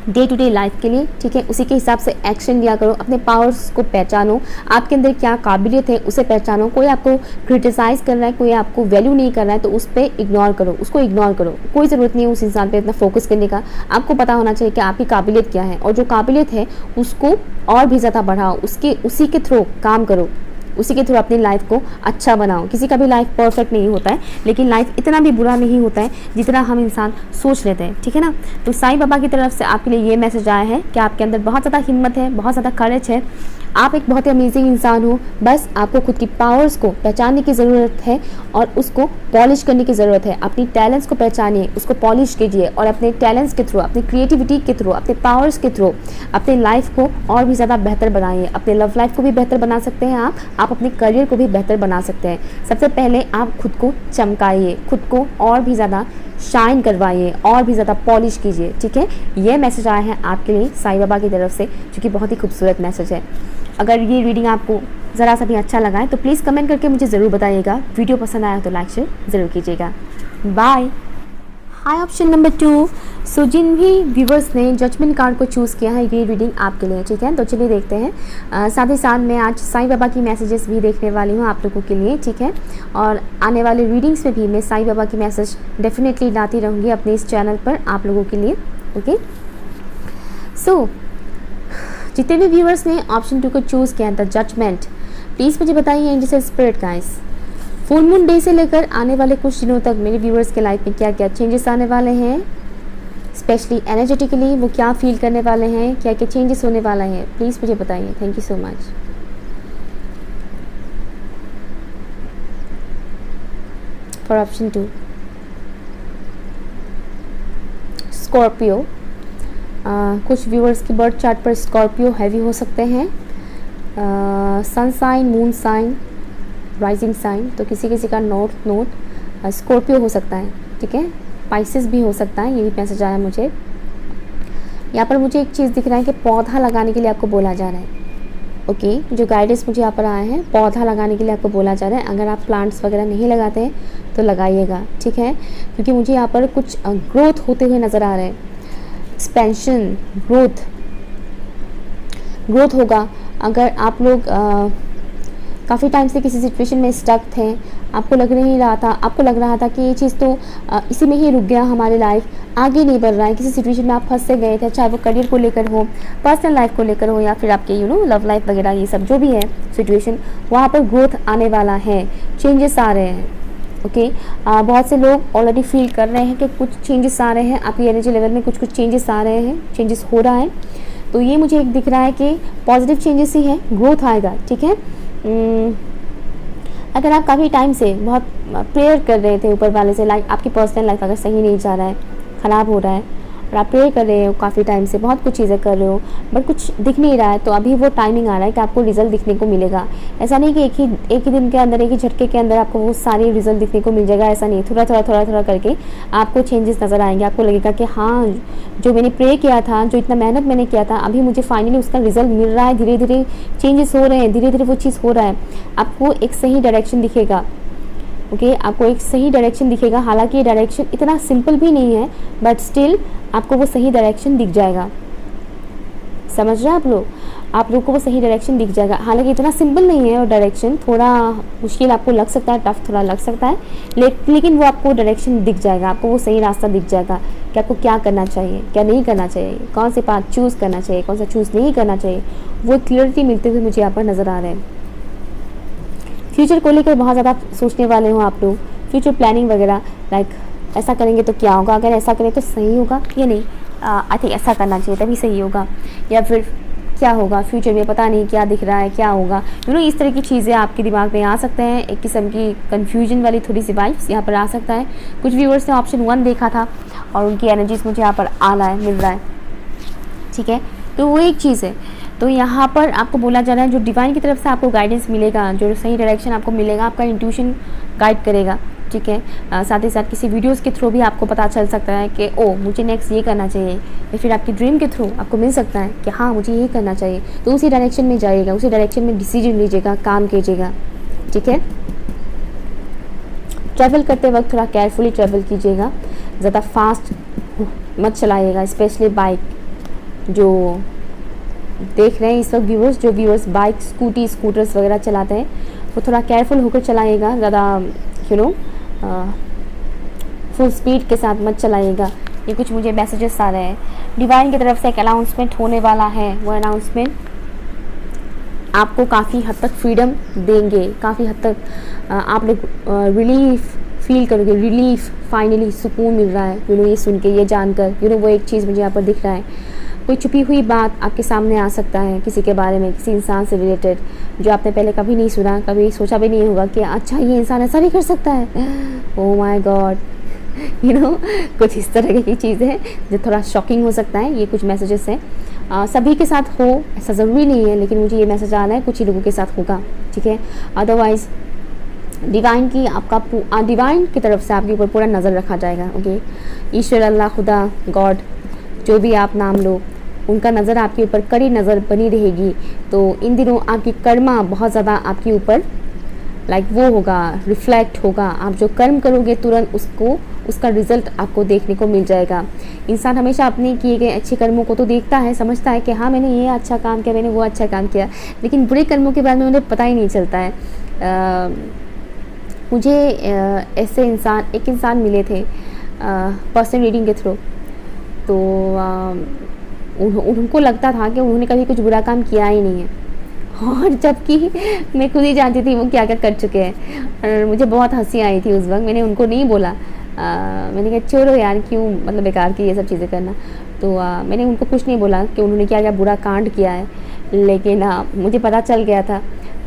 S1: डे टू डे लाइफ के लिए, ठीक है। उसी के हिसाब से एक्शन लिया करो। अपने पावर्स को पहचानो, आपके अंदर क्या काबिलियत है उसे पहचानो। कोई आपको क्रिटिसाइज़ कर रहा है, कोई आपको वैल्यू नहीं कर रहा है तो उस पर इग्नोर करो, उसको इग्नोर करो। कोई ज़रूरत नहीं है उस इंसान पे इतना फोकस करने का। आपको पता होना चाहिए कि आपकी काबिलियत क्या है, और जो काबिलियत है उसको और भी ज़्यादा बढ़ाओ, उसी के थ्रू काम करो, उसी के थ्रू अपनी लाइफ को अच्छा बनाओ। किसी का भी लाइफ परफेक्ट नहीं होता है, लेकिन लाइफ इतना भी बुरा नहीं होता है जितना हम इंसान सोच लेते हैं, ठीक है ना। तो साईं बाबा की तरफ से आपके लिए ये मैसेज आया है कि आपके अंदर बहुत ज़्यादा हिम्मत है, बहुत ज़्यादा करेज है। आप एक बहुत ही अमेजिंग इंसान हो। बस आपको खुद की पावर्स को पहचानने की ज़रूरत है और उसको पॉलिश करने की ज़रूरत है। अपनी टैलेंट्स को पहचानिए, उसको पॉलिश कीजिए, और अपने टैलेंट्स के थ्रू, अपनी क्रिएटिविटी के थ्रू, अपने पावर्स के थ्रू अपने लाइफ को और भी ज़्यादा बेहतर बनाइए। अपने लव लाइफ को भी बेहतर बना सकते हैं आप अपने करियर को भी बेहतर बना सकते हैं। सबसे पहले आप खुद को चमकाइए, खुद को और भी ज़्यादा शाइन करवाइए, और भी ज़्यादा पॉलिश कीजिए, ठीक है। ये मैसेज आया है आपके लिए साईं बाबा की तरफ से, जो कि बहुत ही खूबसूरत मैसेज है। अगर ये रीडिंग आपको ज़रा सा भी अच्छा लगा है तो प्लीज़ कमेंट करके मुझे ज़रूर बताइएगा। वीडियो पसंद आया तो लाइक शेयर ज़रूर कीजिएगा। बाय। हाय ऑप्शन नंबर 2। सो जिन भी व्यूवर्स ने जजमेंट कार्ड को चूज़ किया है, ये रीडिंग आपके लिए, ठीक है। तो चलिए देखते हैं। साथ ही साथ मैं आज साईं बाबा की मैसेजेस भी देखने वाली हूँ आप लोगों के लिए, ठीक है। और आने वाले रीडिंग्स में भी मैं साईं बाबा की मैसेज डेफिनेटली लाती रहूँगी अपने इस चैनल पर आप लोगों के लिए, ओके। सो जितने भी व्यूवर्स ने ऑप्शन 2 को चूज़ किया द जजमेंट, प्लीज़ मुझे बताइए angel spirit guys, full moon day से लेकर आने वाले कुछ दिनों तक मेरे व्यूवर्स के लाइफ में क्या क्या चेंजेस आने वाले हैं, स्पेशली एनर्जेटिकली वो क्या फील करने वाले हैं, क्या क्या चेंजेस होने वाला है, प्लीज़ मुझे बताइए। Thank you so much. For option 2 Scorpio. कुछ व्यूअर्स की बर्थ चार्ट पर स्कॉर्पियो हैवी हो सकते हैं। Sun sign, moon sign, rising sign, तो किसी किसी का नोट स्कॉर्पियो हो सकता है, ठीक है। पाइसेस भी हो सकता है, ये भी मैसेज आया मुझे। यहाँ पर मुझे एक चीज़ दिख रहा है कि पौधा लगाने के लिए आपको बोला जा रहा है। ओके, जो गाइडेंस मुझे यहाँ पर आया है, पौधा लगाने के लिए आपको बोला जा रहा है। अगर आप प्लांट्स वगैरह नहीं लगाते हैं तो लगाइएगा, ठीक है, क्योंकि मुझे यहाँ पर कुछ ग्रोथ होते हुए नज़र आ रहे हैं। एक्सपेंशन, ग्रोथ होगा। अगर आप लोग काफ़ी टाइम से किसी सिचुएशन में स्टक थे, आपको लग रहा था कि ये चीज़ तो इसी में ही रुक गया, हमारी लाइफ आगे नहीं बढ़ रहा है, किसी सिचुएशन में आप फंस से गए थे, चाहे वो करियर को लेकर हो, पर्सनल लाइफ को लेकर हो, या फिर आपके लव लाइफ वगैरह, ये सब जो भी है सिचुएशन, वहाँ पर ग्रोथ आने वाला है, चेंजेस आ रहे हैं। ओके, बहुत से लोग ऑलरेडी फील कर रहे हैं कि कुछ चेंजेस आ रहे हैं, आपकी एनर्जी लेवल में कुछ चेंजेस आ रहे हैं, चेंजेस हो रहा है। तो ये मुझे एक दिख रहा है कि पॉजिटिव चेंजेस ही है, ग्रोथ आएगा, ठीक है। अगर आप काफ़ी टाइम से बहुत प्रेयर कर रहे थे ऊपर वाले से, लाइक आपकी पर्सनल लाइफ अगर सही नहीं जा रहा है, ख़राब हो रहा है, और आप प्रेयर कर रहे हो काफ़ी टाइम से, बहुत कुछ चीज़ें कर रहे हो, बट कुछ दिख नहीं रहा है, तो अभी वो टाइमिंग आ रहा है कि आपको रिजल्ट दिखने को मिलेगा। ऐसा नहीं कि एक ही दिन के अंदर, एक ही झटके के अंदर आपको वो सारी रिजल्ट दिखने को मिल जाएगा, ऐसा नहीं। थोड़ा करके आपको चेंजेस नज़र आएंगे। आपको लगेगा कि हाँ, जो मैंने प्रे किया था, जो इतना मेहनत मैंने किया था, अभी मुझे फाइनली उसका रिजल्ट मिल रहा है, धीरे धीरे चेंजेस हो रहे हैं, धीरे धीरे वो चीज़ हो रहा है। आपको एक सही डायरेक्शन दिखेगा। ओके, आपको एक सही डायरेक्शन दिखेगा। हालांकि ये डायरेक्शन इतना सिंपल भी नहीं है, बट स्टिल आपको वो सही डायरेक्शन दिख जाएगा। समझ रहे हैं आप लोग को वो सही डायरेक्शन दिख जाएगा। हालांकि इतना सिंपल नहीं है, और डायरेक्शन थोड़ा मुश्किल आपको लग सकता है, टफ थोड़ा लग सकता है, लेकिन वो आपको डायरेक्शन दिख जाएगा, आपको वो सही रास्ता दिख जाएगा कि आपको क्या करना चाहिए, क्या नहीं करना चाहिए, कौन से पाथ चूज़ करना चाहिए, कौन सा चूज़ नहीं करना चाहिए। वो क्लियरिटी मिलते हुए मुझे यहाँ पर नज़र आ रहे हैं। फ्यूचर को लेकर बहुत ज़्यादा सोचने वाले हो आप लोग, फ्यूचर प्लानिंग वगैरह, लाइक ऐसा करेंगे तो क्या होगा, अगर ऐसा करें तो सही होगा या नहीं, आई थिंक ऐसा करना चाहिए तभी सही होगा, या फिर क्या होगा फ्यूचर में, पता नहीं क्या दिख रहा है, क्या होगा, इस तरह की चीज़ें आपके दिमाग में आ सकते हैं। एक किस्म की कन्फ्यूजन वाली थोड़ी सी वाइब्स यहाँ पर आ सकता है। कुछ व्यूअर्स ने ऑप्शन 1 देखा था और उनकी एनर्जीज मुझे यहाँ पर आ रहा है, मिल रहा है, ठीक है। तो वो एक चीज़ है। तो यहाँ पर आपको बोला जा रहा है, जो डिवाइन की तरफ से आपको गाइडेंस मिलेगा, जो सही डायरेक्शन आपको मिलेगा, आपका इंट्यूशन गाइड करेगा, ठीक है। साथ ही साथ किसी वीडियोस के थ्रू भी आपको पता चल सकता है कि ओ मुझे नेक्स्ट ये करना चाहिए, या फिर आपकी ड्रीम के थ्रू आपको मिल सकता है कि हाँ मुझे ये करना चाहिए। तो उसी डायरेक्शन में जाइएगा, उसी डायरेक्शन में डिसीजन लीजिएगा, काम कीजिएगा, ठीक है। ट्रैवल करते वक्त थोड़ा केयरफुली ट्रैवल कीजिएगा, ज़्यादा फास्ट मत चलाइएगा, स्पेशली बाइक। जो देख रहे हैं इस वक्त व्यूअर्स, जो व्यूअर्स बाइक, स्कूटर्स वगैरह चलाते हैं, वो थोड़ा केयरफुल होकर चलाइएगा, ज़्यादा फुल स्पीड के साथ मत चलाइएगा। ये कुछ मुझे मैसेजेस आ रहे हैं। डिवाइन की तरफ से एक अनाउंसमेंट होने वाला है, वो अनाउंसमेंट आपको काफ़ी हद तक फ्रीडम देंगे, काफ़ी हद तक आप लोग रिलीफ फील करोगे, रिलीफ, फाइनली सुकून मिल रहा है, ये सुन के, ये जानकर, वो एक चीज़ मुझे यहाँ पर दिख रहा है। कोई छुपी हुई बात आपके सामने आ सकता है किसी के बारे में, किसी इंसान से रिलेटेड, जो आपने पहले कभी नहीं सुना, कभी सोचा भी नहीं होगा कि अच्छा ये इंसान ऐसा भी कर सकता है। ओह माय गॉड, कुछ इस तरह की चीज़ें हैं जो थोड़ा शॉकिंग हो सकता है। ये कुछ मैसेजेस हैं, सभी के साथ हो ऐसा ज़रूरी नहीं है, लेकिन मुझे ये मैसेज आ रहा है कुछ ही लोगों के साथ होगा, ठीक है। अदरवाइज़ डिवाइन की तरफ से आपके ऊपर पूरा नज़र रखा जाएगा। ओके, ईश्वर, अल्लाह, खुदा, गॉड, जो भी आप नाम लो, उनका नज़र आपके ऊपर कड़ी नज़र बनी रहेगी। तो इन दिनों आपकी कर्मा बहुत ज़्यादा आपके ऊपर वो होगा, रिफ्लेक्ट होगा। आप जो कर्म करोगे तुरंत उसका रिजल्ट आपको देखने को मिल जाएगा। इंसान हमेशा अपने किए गए अच्छे कर्मों को तो देखता है, समझता है कि हाँ मैंने ये अच्छा काम किया, मैंने वो अच्छा काम किया, लेकिन बुरे कर्मों के बारे में उन्हें पता ही नहीं चलता है। मुझे ऐसे एक इंसान मिले थे पर्सनल रीडिंग के थ्रू, तो उनको लगता था कि उन्होंने कभी कुछ बुरा काम किया ही नहीं है, और जबकि मैं खुद ही जानती थी वो क्या क्या कर चुके हैं। और मुझे बहुत हंसी आई थी उस वक्त। मैंने उनको नहीं बोला, मैंने कहा छोड़ो यार, क्यों बेकार की ये सब चीज़ें करना। तो मैंने उनको कुछ नहीं बोला कि उन्होंने क्या क्या बुरा कांड किया है, लेकिन मुझे पता चल गया था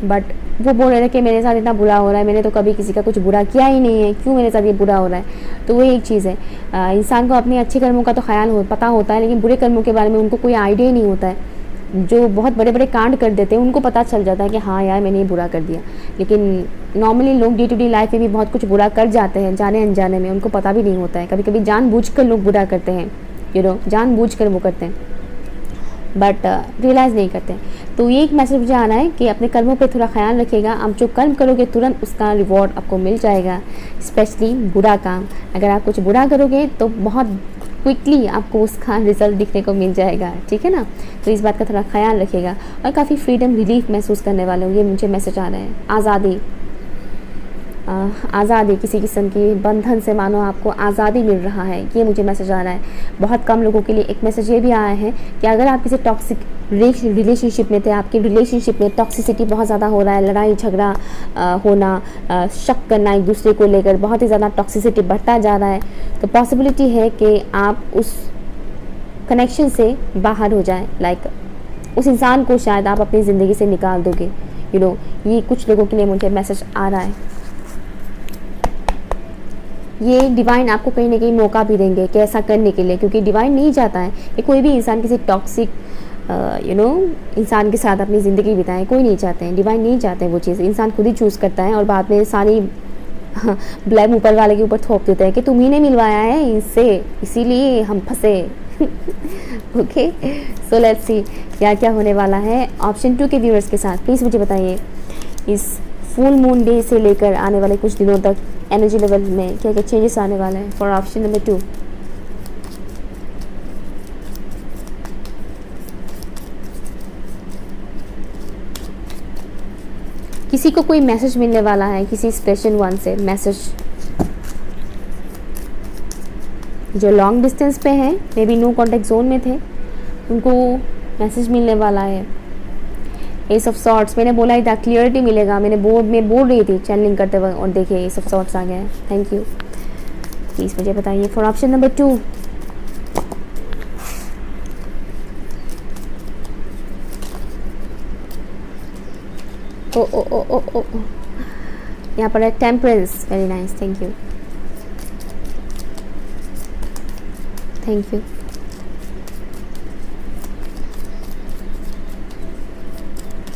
S1: बट वो बोल रहे थे कि मेरे साथ इतना बुरा हो रहा है, मैंने तो कभी किसी का कुछ बुरा किया ही नहीं है, क्यों मेरे साथ ये बुरा हो रहा है। तो वो एक चीज़ है, इंसान को अपने अच्छे कर्मों का तो पता होता है, लेकिन बुरे कर्मों के बारे में उनको कोई आइडिया ही नहीं होता है। जो बहुत बड़े बड़े कांड कर देते हैं उनको पता चल जाता है कि हाँ यार मैंने ये बुरा कर दिया, लेकिन नॉर्मली लोग डे टू डे लाइफ में भी बहुत कुछ बुरा कर जाते हैं, जाने अनजाने में, उनको पता भी नहीं होता है। कभी कभी जानबूझकर लोग बुरा करते हैं, जानबूझकर वो करते हैं, बट रियलाइज़ नहीं करते। तो ये एक मैसेज मुझे आ रहा है कि अपने कर्मों पे थोड़ा ख्याल रखिएगा। आप जो कर्म करोगे तुरंत उसका रिवॉर्ड आपको मिल जाएगा, स्पेशली बुरा काम। अगर आप कुछ बुरा करोगे तो बहुत क्विकली आपको उसका रिजल्ट दिखने को मिल जाएगा, ठीक है ना। तो इस बात का थोड़ा ख्याल रखिएगा और काफ़ी फ्रीडम रिलीफ महसूस करने वाले हो, ये मुझे मैसेज आ रहा है। आज़ादी, किसी किस्म की बंधन से मानो आपको आज़ादी मिल रहा है, ये मुझे मैसेज आ रहा है। बहुत कम लोगों के लिए एक मैसेज ये भी आया है कि अगर आप किसी टॉक्सिक रिलेशनशिप में थे, आपके रिलेशनशिप में टॉक्सिसिटी बहुत ज़्यादा हो रहा है, लड़ाई झगड़ा होना, शक करना एक दूसरे को लेकर, बहुत ही ज़्यादा टॉक्सिसिटी बढ़ता जा रहा है, तो पॉसिबिलिटी है कि आप उस कनेक्शन से बाहर हो जाएं। लाइक उस इंसान को शायद आप अपनी ज़िंदगी से निकाल दोगे। ये कुछ लोगों के लिए मुझे मैसेज आ रहा है। ये डिवाइन आपको कहीं ना कहीं मौका भी देंगे कि ऐसा करने के लिए, क्योंकि डिवाइन नहीं चाहता है कि कोई भी इंसान किसी टॉक्सिक इंसान के साथ अपनी ज़िंदगी बिताए, कोई नहीं चाहते हैं, डिवाइन नहीं चाहते हैं वो चीज़। इंसान खुद ही चूज़ करता है और बाद में सारी ब्लेम ऊपर वाले के ऊपर थोप देते हैं कि तुम ही ने मिलवाया है इससे, इसीलिए हम फंसे। ओके, सो लेट्स सी क्या क्या होने वाला है ऑप्शन 2 के व्यूअर्स के साथ। प्लीज़ मुझे बताइए इस फुल मून डे से लेकर आने वाले कुछ दिनों तक एनर्जी लेवल में क्या क्या चेंजेस आने वाले हैं फॉर ऑप्शन नंबर 2। किसी को कोई मैसेज मिलने वाला है किसी स्पेशल वन से, मैसेज जो लॉन्ग डिस्टेंस पे है, may be no contact zone में थे, उनको मैसेज मिलने वाला है। एस ऑफ सॉर्ट्स, मैंने बोला ही था क्लियरिटी मिलेगा, मैंने बोल रही थी चैनलिंग करते वक्त, और देखिए एस ऑफ सॉर्ट्स आ गया है। Thank you. प्लीज़ मुझे बताइए फॉर ऑप्शन नंबर 2। ओ यहाँ पर है temperance, very nice, thank you thank you.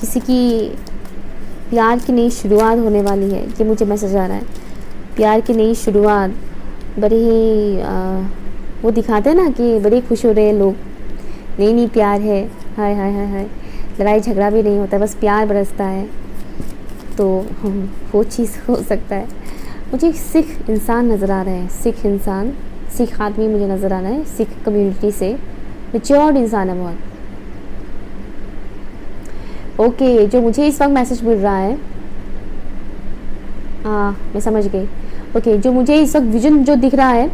S1: किसी की प्यार की नई शुरुआत होने वाली है, ये मुझे मैसेज आ रहा है। प्यार की नई शुरुआत, बड़े ही वो दिखाते हैं ना कि बड़े खुश हो रहे हैं लोग, नई प्यार है, हाय हाय हाय हाय, लड़ाई झगड़ा भी नहीं होता, बस प्यार बरसता है। तो वो चीज़ हो सकता है। मुझे सिख इंसान नज़र आ रहा है, सिख इंसान, सिख आदमी मुझे नज़र आ रहा है, सिख कम्युनिटी से मैच्योर्ड इंसान है बहुत। ओके, जो मुझे इस वक्त मैसेज मिल रहा है, मैं समझ गई। ओके, जो मुझे इस वक्त विजन जो दिख रहा है,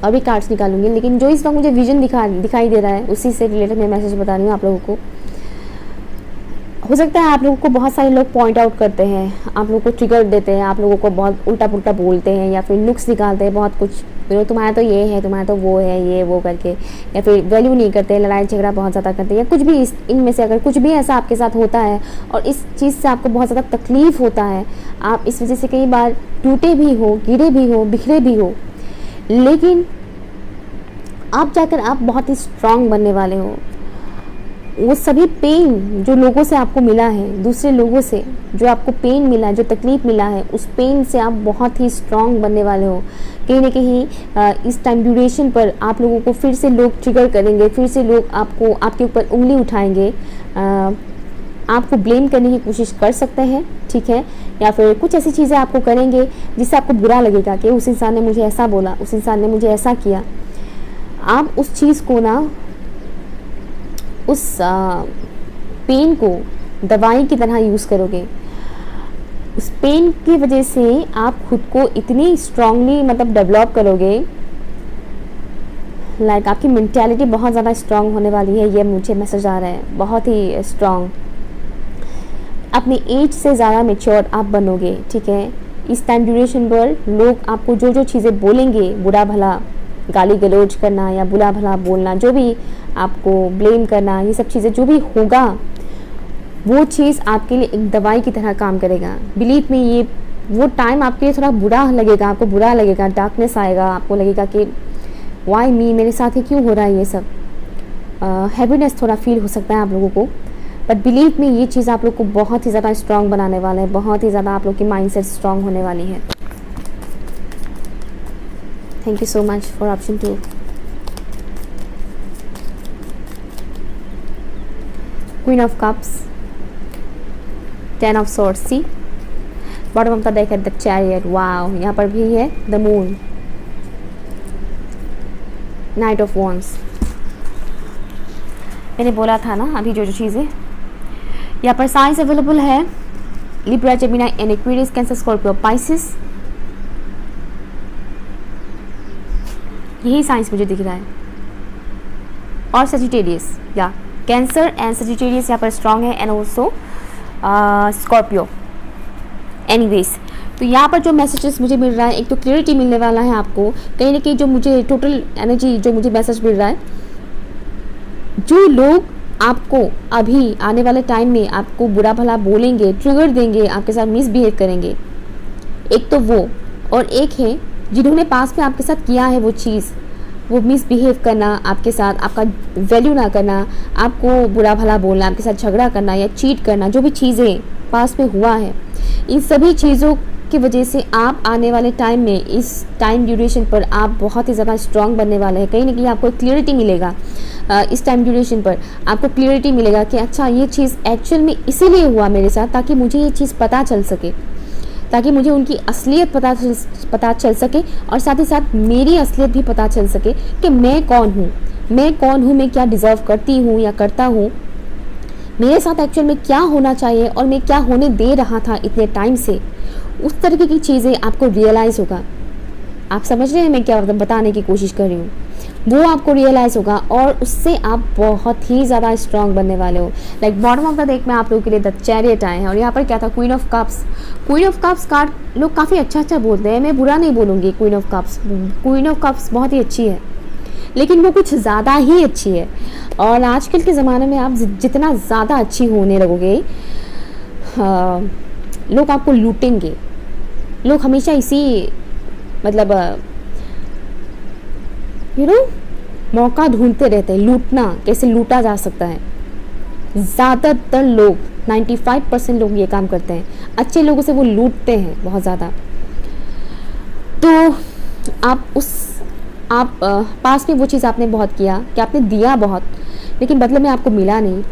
S1: अभी कार्ड्स निकालूंगी, लेकिन जो इस वक्त मुझे विजन दिखाई दे रहा है उसी से रिलेटेड मैं मैसेज बता रही हूँ आप लोगों को। हो सकता है आप लोगों को बहुत सारे लोग पॉइंट आउट करते हैं, आप लोगों को ट्रिगर देते हैं, आप लोगों को बहुत उल्टा पुल्टा बोलते हैं, या फिर नुक्स निकालते हैं बहुत कुछ, तुम्हारा तो ये है, तुम्हारा तो वो है, ये वो करके, या फिर वैल्यू नहीं करते, लड़ाई झगड़ा बहुत ज़्यादा करते हैं, या कुछ भी इनमें से अगर कुछ भी ऐसा आपके साथ होता है और इस चीज़ से आपको बहुत ज़्यादा तकलीफ़ होता है, आप इस वजह से कई बार टूटे भी हो, गिरे भी हो, बिखरे भी हो, लेकिन आप जाकर आप बहुत ही स्ट्रांग बनने वाले हो। वो सभी पेन जो लोगों से आपको मिला है, दूसरे लोगों से जो आपको पेन मिला, जो तकलीफ़ मिला है, उस पेन से आप बहुत ही स्ट्रांग बनने वाले हो। कहीं ना कहीं इस टाइम ड्यूरेशन पर आप लोगों को फिर से लोग ट्रिगर करेंगे, फिर से लोग आपके ऊपर उंगली उठाएंगे, आपको ब्लेम करने की कोशिश कर सकते हैं, ठीक है, या फिर कुछ ऐसी चीज़ें आपको करेंगे जिससे आपको बुरा लगेगा कि उस इंसान ने मुझे ऐसा बोला, उस इंसान ने मुझे ऐसा किया। आप उस चीज़ को ना, उस पेन को दवाई की तरह यूज़ करोगे। उस पेन की वजह से आप खुद को इतनी स्ट्रांगली डेवलप करोगे, लाइक आपकी मेंटालिटी बहुत ज़्यादा स्ट्रांग होने वाली है, ये मुझे मैसेज आ रहा है, बहुत ही स्ट्रांग। अपनी एज से ज़्यादा मेच्योर आप बनोगे, ठीक है। इस टाइम ड्यूरेशन पर लोग आपको जो जो चीज़ें बोलेंगे, बुरा भला गाली गलौज करना या बुरा भला बोलना, जो भी आपको ब्लेम करना, ये सब चीज़ें जो भी होगा, वो चीज़ आपके लिए एक दवाई की तरह काम करेगा। बिलीव में, ये वो टाइम आपके लिए थोड़ा बुरा लगेगा, आपको बुरा लगेगा, डार्कनेस आएगा, आपको लगेगा कि वाई मी, मेरे साथ ही क्यों हो रहा है ये सब। हैप्पीनेस थोड़ा फील हो सकता है आप लोगों को, बट बिलीव में ये चीज़ आप लोग को बहुत ही ज़्यादा स्ट्रॉन्ग बनाने वाला है, बहुत ही ज़्यादा आप लोग की माइंडसेट स्ट्रॉन्ग होने वाली है। Thank you so much for option 2। Queen of cups, 10 of swords, see bottom of the deck है द चैरियट। वाओ, यहाँ पर भी है the moon, knight of wands. मैंने बोला था ना अभी जो चीज़ें यहाँ पर साइंस अवेलेबल है, Libra, Gemini and Aquarius, Cancer, Scorpio, Pisces. यही साइंस मुझे दिख रहा है। और सजिटेरियस, या कैंसर एंड सजिटेरियस यहाँ पर स्ट्रॉन्ग है, एंड ऑल्सो स्कॉर्पियो। एनीवेज, तो यहाँ पर जो मैसेजेस मुझे मिल रहा है, एक तो क्लियरिटी मिलने वाला है आपको, कहीं ना कहीं जो मुझे टोटल एनर्जी जो मुझे मैसेज मिल रहा है, जो लोग आपको अभी आने वाले टाइम में आपको बुरा भला बोलेंगे, ट्रिगर देंगे, आपके साथ मिसबिहेव करेंगे, एक तो वो, और एक है जिन्होंने पास में आपके साथ किया है वो चीज़, वो मिसबिहेव करना आपके साथ, आपका वैल्यू ना करना, आपको बुरा भला बोलना, आपके साथ झगड़ा करना या चीट करना, जो भी चीज़ें पास में हुआ है, इन सभी चीज़ों की वजह से आप आने वाले टाइम में, इस टाइम ड्यूरेशन पर आप बहुत ही ज़्यादा स्ट्रॉन्ग बनने वाले हैं। कहीं ना कहीं आपको एक क्लियरिटी मिलेगा, इस टाइम ड्यूरेशन पर आपको क्लियरिटी मिलेगा कि अच्छा ये चीज़ एक्चुअल में इसीलिए हुआ मेरे साथ, ताकि मुझे ये चीज़ पता चल सके, ताकि मुझे उनकी असलियत पता चल सके, और साथ ही साथ मेरी असलियत भी पता चल सके कि मैं कौन हूँ, मैं क्या डिज़र्व करती हूँ या करता हूँ, मेरे साथ एक्चुअल में क्या होना चाहिए और मैं क्या होने दे रहा था इतने टाइम से। उस तरीके की चीज़ें आपको रियलाइज़ होगा। आप समझ रहे हैं मैं क्या बताने की कोशिश कर रही हूँ, वो आपको रियलाइज़ होगा, और उससे आप बहुत ही ज़्यादा स्ट्रॉन्ग बनने वाले हो। Like bottom of the deck में आप लोगों के लिए द चैरियट आए हैं, और यहाँ पर क्या था, queen of cups. Queen of cups card लोग काफ़ी अच्छा बोलते हैं, मैं बुरा नहीं बोलूँगी। क्वीन ऑफ कप्स बहुत ही अच्छी है, लेकिन वो कुछ ज़्यादा ही अच्छी है। और आजकल के ज़माने में आप जितना ज़्यादा अच्छी होने लगोगे, लोग आपको लूटेंगे। लोग हमेशा इसी मतलब मौका ढूंढते रहते हैं, लूटना, कैसे लूटा जा सकता है। ज़्यादातर लोग 95% लोग ये काम करते हैं, अच्छे लोगों से वो लूटते हैं बहुत ज़्यादा। तो आप पास में वो चीज़ आपने बहुत किया कि आपने दिया बहुत, लेकिन बदले में आपको मिला नहीं।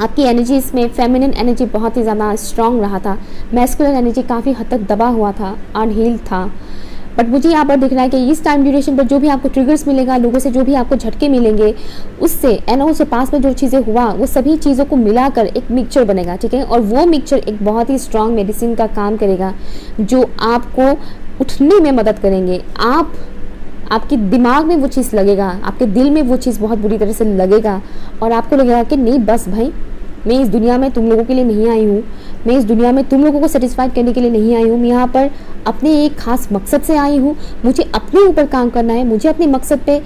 S1: आपकी एनर्जी, इसमें फेमिनिन एनर्जी बहुत ही ज़्यादा स्ट्रॉन्ग रहा था, मैस्कुलिन एनर्जी काफ़ी हद तक दबा हुआ था, अनहील्ड था। बट मुझे यहाँ पर दिख रहा है कि इस टाइम ड्यूरेशन पर जो भी आपको ट्रिगर्स मिलेगा, लोगों से जो भी आपको झटके मिलेंगे, उससे एंड उससे पास में जो चीज़ें हुआ, वो सभी चीज़ों को मिलाकर एक मिक्सचर बनेगा, ठीक है। और वो मिक्सचर एक बहुत ही स्ट्रॉन्ग मेडिसिन का काम करेगा, जो आपको उठने में मदद करेंगे। आपके दिमाग में वो चीज़ लगेगा, आपके दिल में वो चीज़ बहुत बुरी तरह से लगेगा, और आपको लगेगा कि नहीं बस भाई, मैं इस दुनिया में तुम लोगों के लिए नहीं आई हूँ, मैं इस दुनिया में तुम लोगों को सेटिस्फाइड करने के लिए नहीं आई हूँ, मैं यहाँ पर अपने एक खास मकसद से आई हूँ। मुझे अपने ऊपर काम करना है, मुझे अपने मकसद पे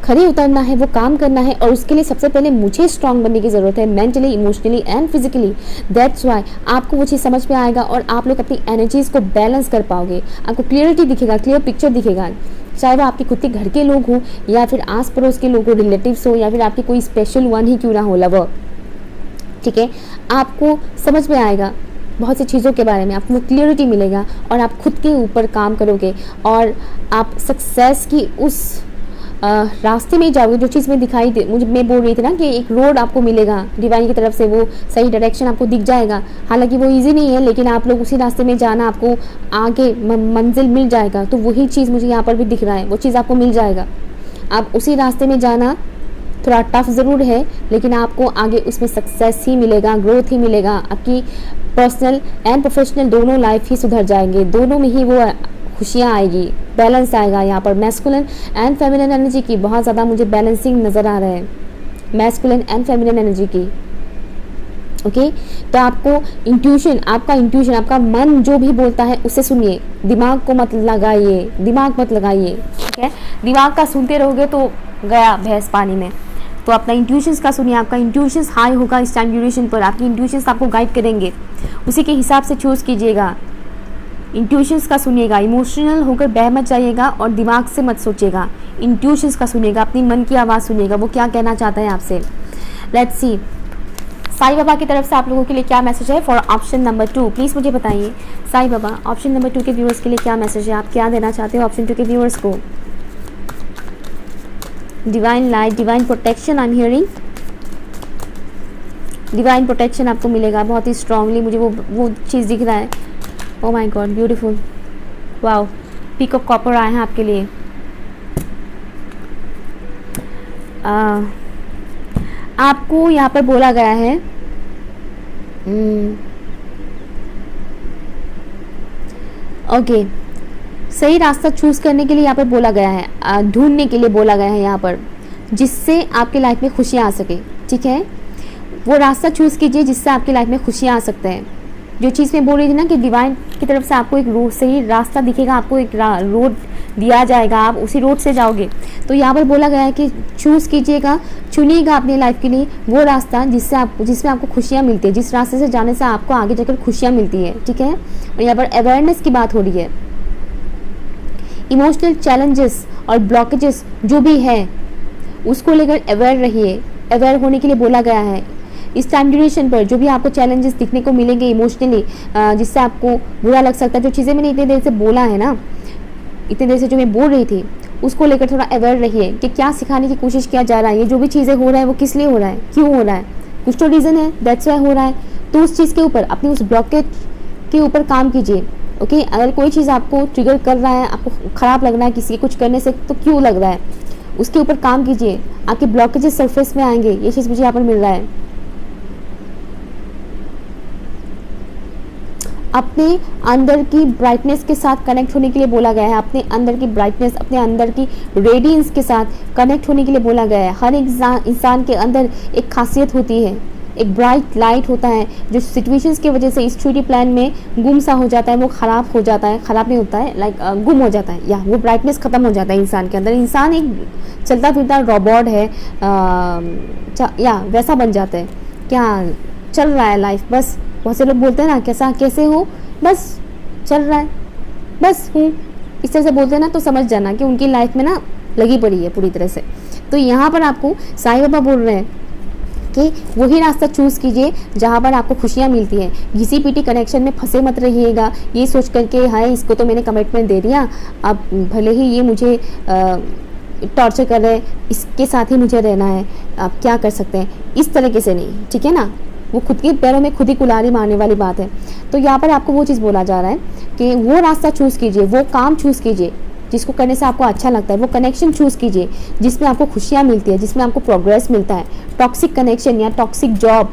S1: खड़े उतरना है, वो काम करना है, और उसके लिए सबसे पहले मुझे स्ट्रांग बनने की ज़रूरत है, mentally, emotionally and physically. That's why आपको वो चीज़ समझ में आएगा, और आप लोग अपनी एनर्जीज़ को बैलेंस कर पाओगे। आपको क्लियरिटी दिखेगा, क्लियर पिक्चर दिखेगा, चाहे वो आपके खुद के घर के लोग हों, या फिर आस पड़ोस के लोग हो, रिलेटिव्स हो, या फिर आपके कोई स्पेशल वन ही क्यों ना हो, लवर, ठीक है। आपको समझ में आएगा बहुत सी चीज़ों के बारे में, आपको क्लियरिटी मिलेगा, और आप खुद के ऊपर काम करोगे, और आप सक्सेस की उस रास्ते में जाओगे। जो चीज़ में मैं बोल रही थी ना कि एक रोड आपको मिलेगा डिवाइन की तरफ से, वो सही डायरेक्शन आपको दिख जाएगा। हालांकि वो इजी नहीं है, लेकिन आप लोग उसी रास्ते में जाना, आपको आगे मंजिल मिल जाएगा। तो वही चीज़ मुझे यहाँ पर भी दिख रहा है, वो चीज़ आपको मिल जाएगा। आप उसी रास्ते में जाना थोड़ा टफ ज़रूर है, लेकिन आपको आगे उसमें सक्सेस ही मिलेगा, ग्रोथ ही मिलेगा। आपकी पर्सनल एंड प्रोफेशनल दोनों लाइफ ही सुधर जाएंगे, दोनों में ही वो खुशियाँ आएगी, बैलेंस आएगा। यहाँ पर मैस्कुलिन एंड फेमिनिन एनर्जी की बहुत ज़्यादा मुझे बैलेंसिंग नज़र आ रहा है, मैस्कुलिन एंड फेमिनिन एनर्जी की। ओके, तो आपको इंट्यूशन, आपका मन जो भी बोलता है उसे सुनिए, दिमाग को मत लगाइए, दिमाग मत लगाइए, ठीक है। दिमाग का सुनते रहोगे तो गया भैंस पानी में। तो अपना इंट्यूशंस का सुनिए, आपका इंट्यूशंस हाई होगा इस टाइम ड्यूरेशन पर, आपकी इंट्यूशंस आपको गाइड करेंगे, उसी के हिसाब से चूज़ कीजिएगा। इंट्यूशंस का सुनिएगा, इमोशनल होकर बह मत जाइएगा और दिमाग से मत सोचिएगा, इंट्यूशंस का सुनिएगा, अपनी मन की आवाज़ सुनिएगा, वो क्या कहना चाहता है आपसे। लेट्स सी साईं बाबा की तरफ से आप लोगों के लिए क्या मैसेज है फॉर ऑप्शन नंबर 2, प्लीज़ मुझे बताइए साईं बाबा ऑप्शन नंबर 2 के व्यूअर्स के लिए क्या मैसेज है, आप क्या देना चाहते हो ऑप्शन 2 के व्यूअर्स को। Divine light, divine protection I am hearing, divine protection आपको मिलेगा बहुत ही स्ट्रांगली, मुझे वो चीज़ दिख रहा है। Oh my God beautiful, wow, peak of copper आए हैं आपके लिए। आपको यहाँ पर बोला गया है ओके, सही रास्ता चूज़ करने के लिए यहाँ पर बोला गया है, ढूंढने के लिए बोला गया है यहाँ पर, जिससे आपकी लाइफ में खुशियाँ आ सके। ठीक है, वो रास्ता चूज़ कीजिए जिससे आपकी लाइफ में खुशियाँ आ सकते हैं। जो चीज़ मैं बोल रही थी ना कि डिवाइन की तरफ से आपको एक सही रास्ता दिखेगा, आपको एक रोड दिया जाएगा, आप उसी रोड से जाओगे। तो यहाँ पर बोला गया है कि चूज़ कीजिएगा, चुनिएगा अपनी लाइफ के लिए वो रास्ता जिसमें आपको खुशियाँ मिलती है, जिस रास्ते से जाने से आपको आगे जाकर खुशियाँ मिलती है। ठीक है, और यहाँ पर अवेयरनेस की बात हो रही है। इमोशनल चैलेंजेस और ब्लॉकेजेस जो भी है उसको लेकर अवेयर रहिए, अवेयर होने के लिए बोला गया है। इस टाइम ड्यूरेशन पर जो भी आपको चैलेंजेस दिखने को मिलेंगे इमोशनली, जिससे आपको बुरा लग सकता है, जो चीज़ें मैंने इतनी देर से बोला है ना, इतनी देर से जो मैं बोल रही थी उसको लेकर थोड़ा अवेयर रहिए कि क्या सिखाने की कोशिश किया जा रहा है, ये जो भी चीज़ें हो रहा है वो किस लिए हो रहा है, क्यों हो रहा है, कुछ तो रीज़न है, दैट्स वाई हो रहा है। तो उस चीज़ के ऊपर, अपनी उस ब्लॉकेज के ऊपर काम कीजिए। ओके, अगर कोई चीज़ आपको ट्रिगर कर रहा है, आपको ख़राब लग रहा है किसी कुछ करने से, तो क्यों लग रहा है, उसके ऊपर काम कीजिए, आपके ब्लॉकेजेस सरफेस में आएंगे। ये चीज़ मुझे यहाँ पर मिल रहा है। अपने अंदर की ब्राइटनेस के साथ कनेक्ट होने के लिए बोला गया है, अपने अंदर की ब्राइटनेस, अपने अंदर की रेडियंस के साथ कनेक्ट होने के लिए बोला गया है। हर इंसान के अंदर एक खासियत होती है, एक ब्राइट लाइट होता है, जो सिचुएशंस की वजह से इस 3D प्लान में गुम सा हो जाता है, वो ख़राब हो जाता है, ख़राब नहीं होता है, लाइक गुम हो जाता है, या वो ब्राइटनेस ख़त्म हो जाता है इंसान के अंदर। इंसान एक चलता फिरता रोबोट है, या वैसा बन जाता है, क्या चल रहा है लाइफ, बस। बहुत से लोग बोलते हैं ना कैसे हो, बस चल रहा है, बस हूँ, इस तरह से बोलते हैं ना, तो समझ जाना कि उनकी लाइफ में ना लगी पड़ी है पूरी तरह से। तो यहाँ पर आपको साईं बाबा बोल रहे हैं कि वही रास्ता चूज़ कीजिए जहाँ पर आपको खुशियाँ मिलती हैं। घिसी पीटी कनेक्शन में फंसे मत रहिएगा, ये सोच करके हाय इसको तो मैंने कमिटमेंट दे दिया, अब भले ही ये मुझे टॉर्चर कर रहे हैं, इसके साथ ही मुझे रहना है, आप क्या कर सकते हैं, इस तरीके से नहीं। ठीक है ना, वो खुद के पैरों में खुद ही कुल्हाड़ी मारने वाली बात है। तो यहाँ पर आपको वो चीज़ बोला जा रहा है कि वो रास्ता चूज़ कीजिए, वो काम चूज़ कीजिए जिसको करने से आपको अच्छा लगता है, वो कनेक्शन चूज़ कीजिए जिसमें आपको खुशियाँ मिलती है, जिसमें आपको प्रोग्रेस मिलता है। टॉक्सिक कनेक्शन या टॉक्सिक जॉब,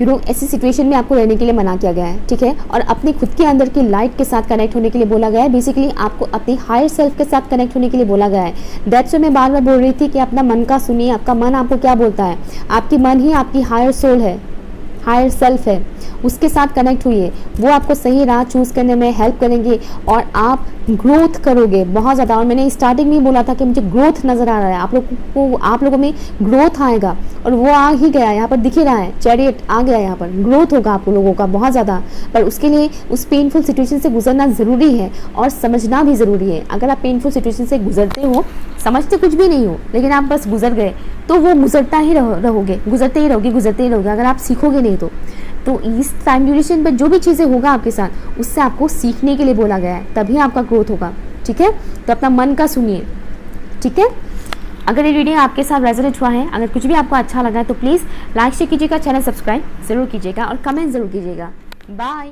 S1: ऐसी सिचुएशन में आपको रहने के लिए मना किया गया है। ठीक है, और अपने खुद के अंदर की लाइट के साथ कनेक्ट होने के लिए बोला गया है। बेसिकली आपको अपनी हायर सेल्फ के साथ कनेक्ट होने के लिए बोला गया है। दैट्स व्हाई मैं बार बार बोल रही थी कि अपना मन का सुनिए, आपका मन आपको क्या बोलता है। आपकी मन ही आपकी हायर सोल है, हायर सेल्फ है, उसके साथ कनेक्ट हुई, वो आपको सही राह चूज़ करने में हेल्प करेंगे और आप ग्रोथ करोगे बहुत ज़्यादा। और मैंने स्टार्टिंग में बोला था कि मुझे ग्रोथ नज़र आ रहा है, आप लोगों में ग्रोथ आएगा, और वो आ ही गया, यहाँ पर दिख ही रहा है, चैरियट आ गया, यहाँ पर ग्रोथ होगा आप लोगों का बहुत ज़्यादा। पर उसके लिए उस पेनफुल सिचुएशन से गुजरना ज़रूरी है और समझना भी ज़रूरी है। अगर आप पेनफुल सिचुएशन से गुजरते हो, समझते कुछ भी नहीं हो, लेकिन आप बस गुजर गए, तो वो गुजरता ही रहोगे, गुजरते ही रहोगे। अगर आप सीखोगे नहीं तो इस टाइम ड्यूरेशन पर जो भी चीज़ें होगा आपके साथ, उससे आपको सीखने के लिए बोला गया है, तभी आपका ग्रोथ होगा। ठीक है, तो अपना मन का सुनिए। ठीक है, अगर ये वीडियो आपके साथ रेजोनेट हुआ है, अगर कुछ भी आपको अच्छा लगा है, तो प्लीज़ लाइक शेयर कीजिएगा, चैनल सब्सक्राइब ज़रूर कीजिएगा और कमेंट ज़रूर कीजिएगा। बाय।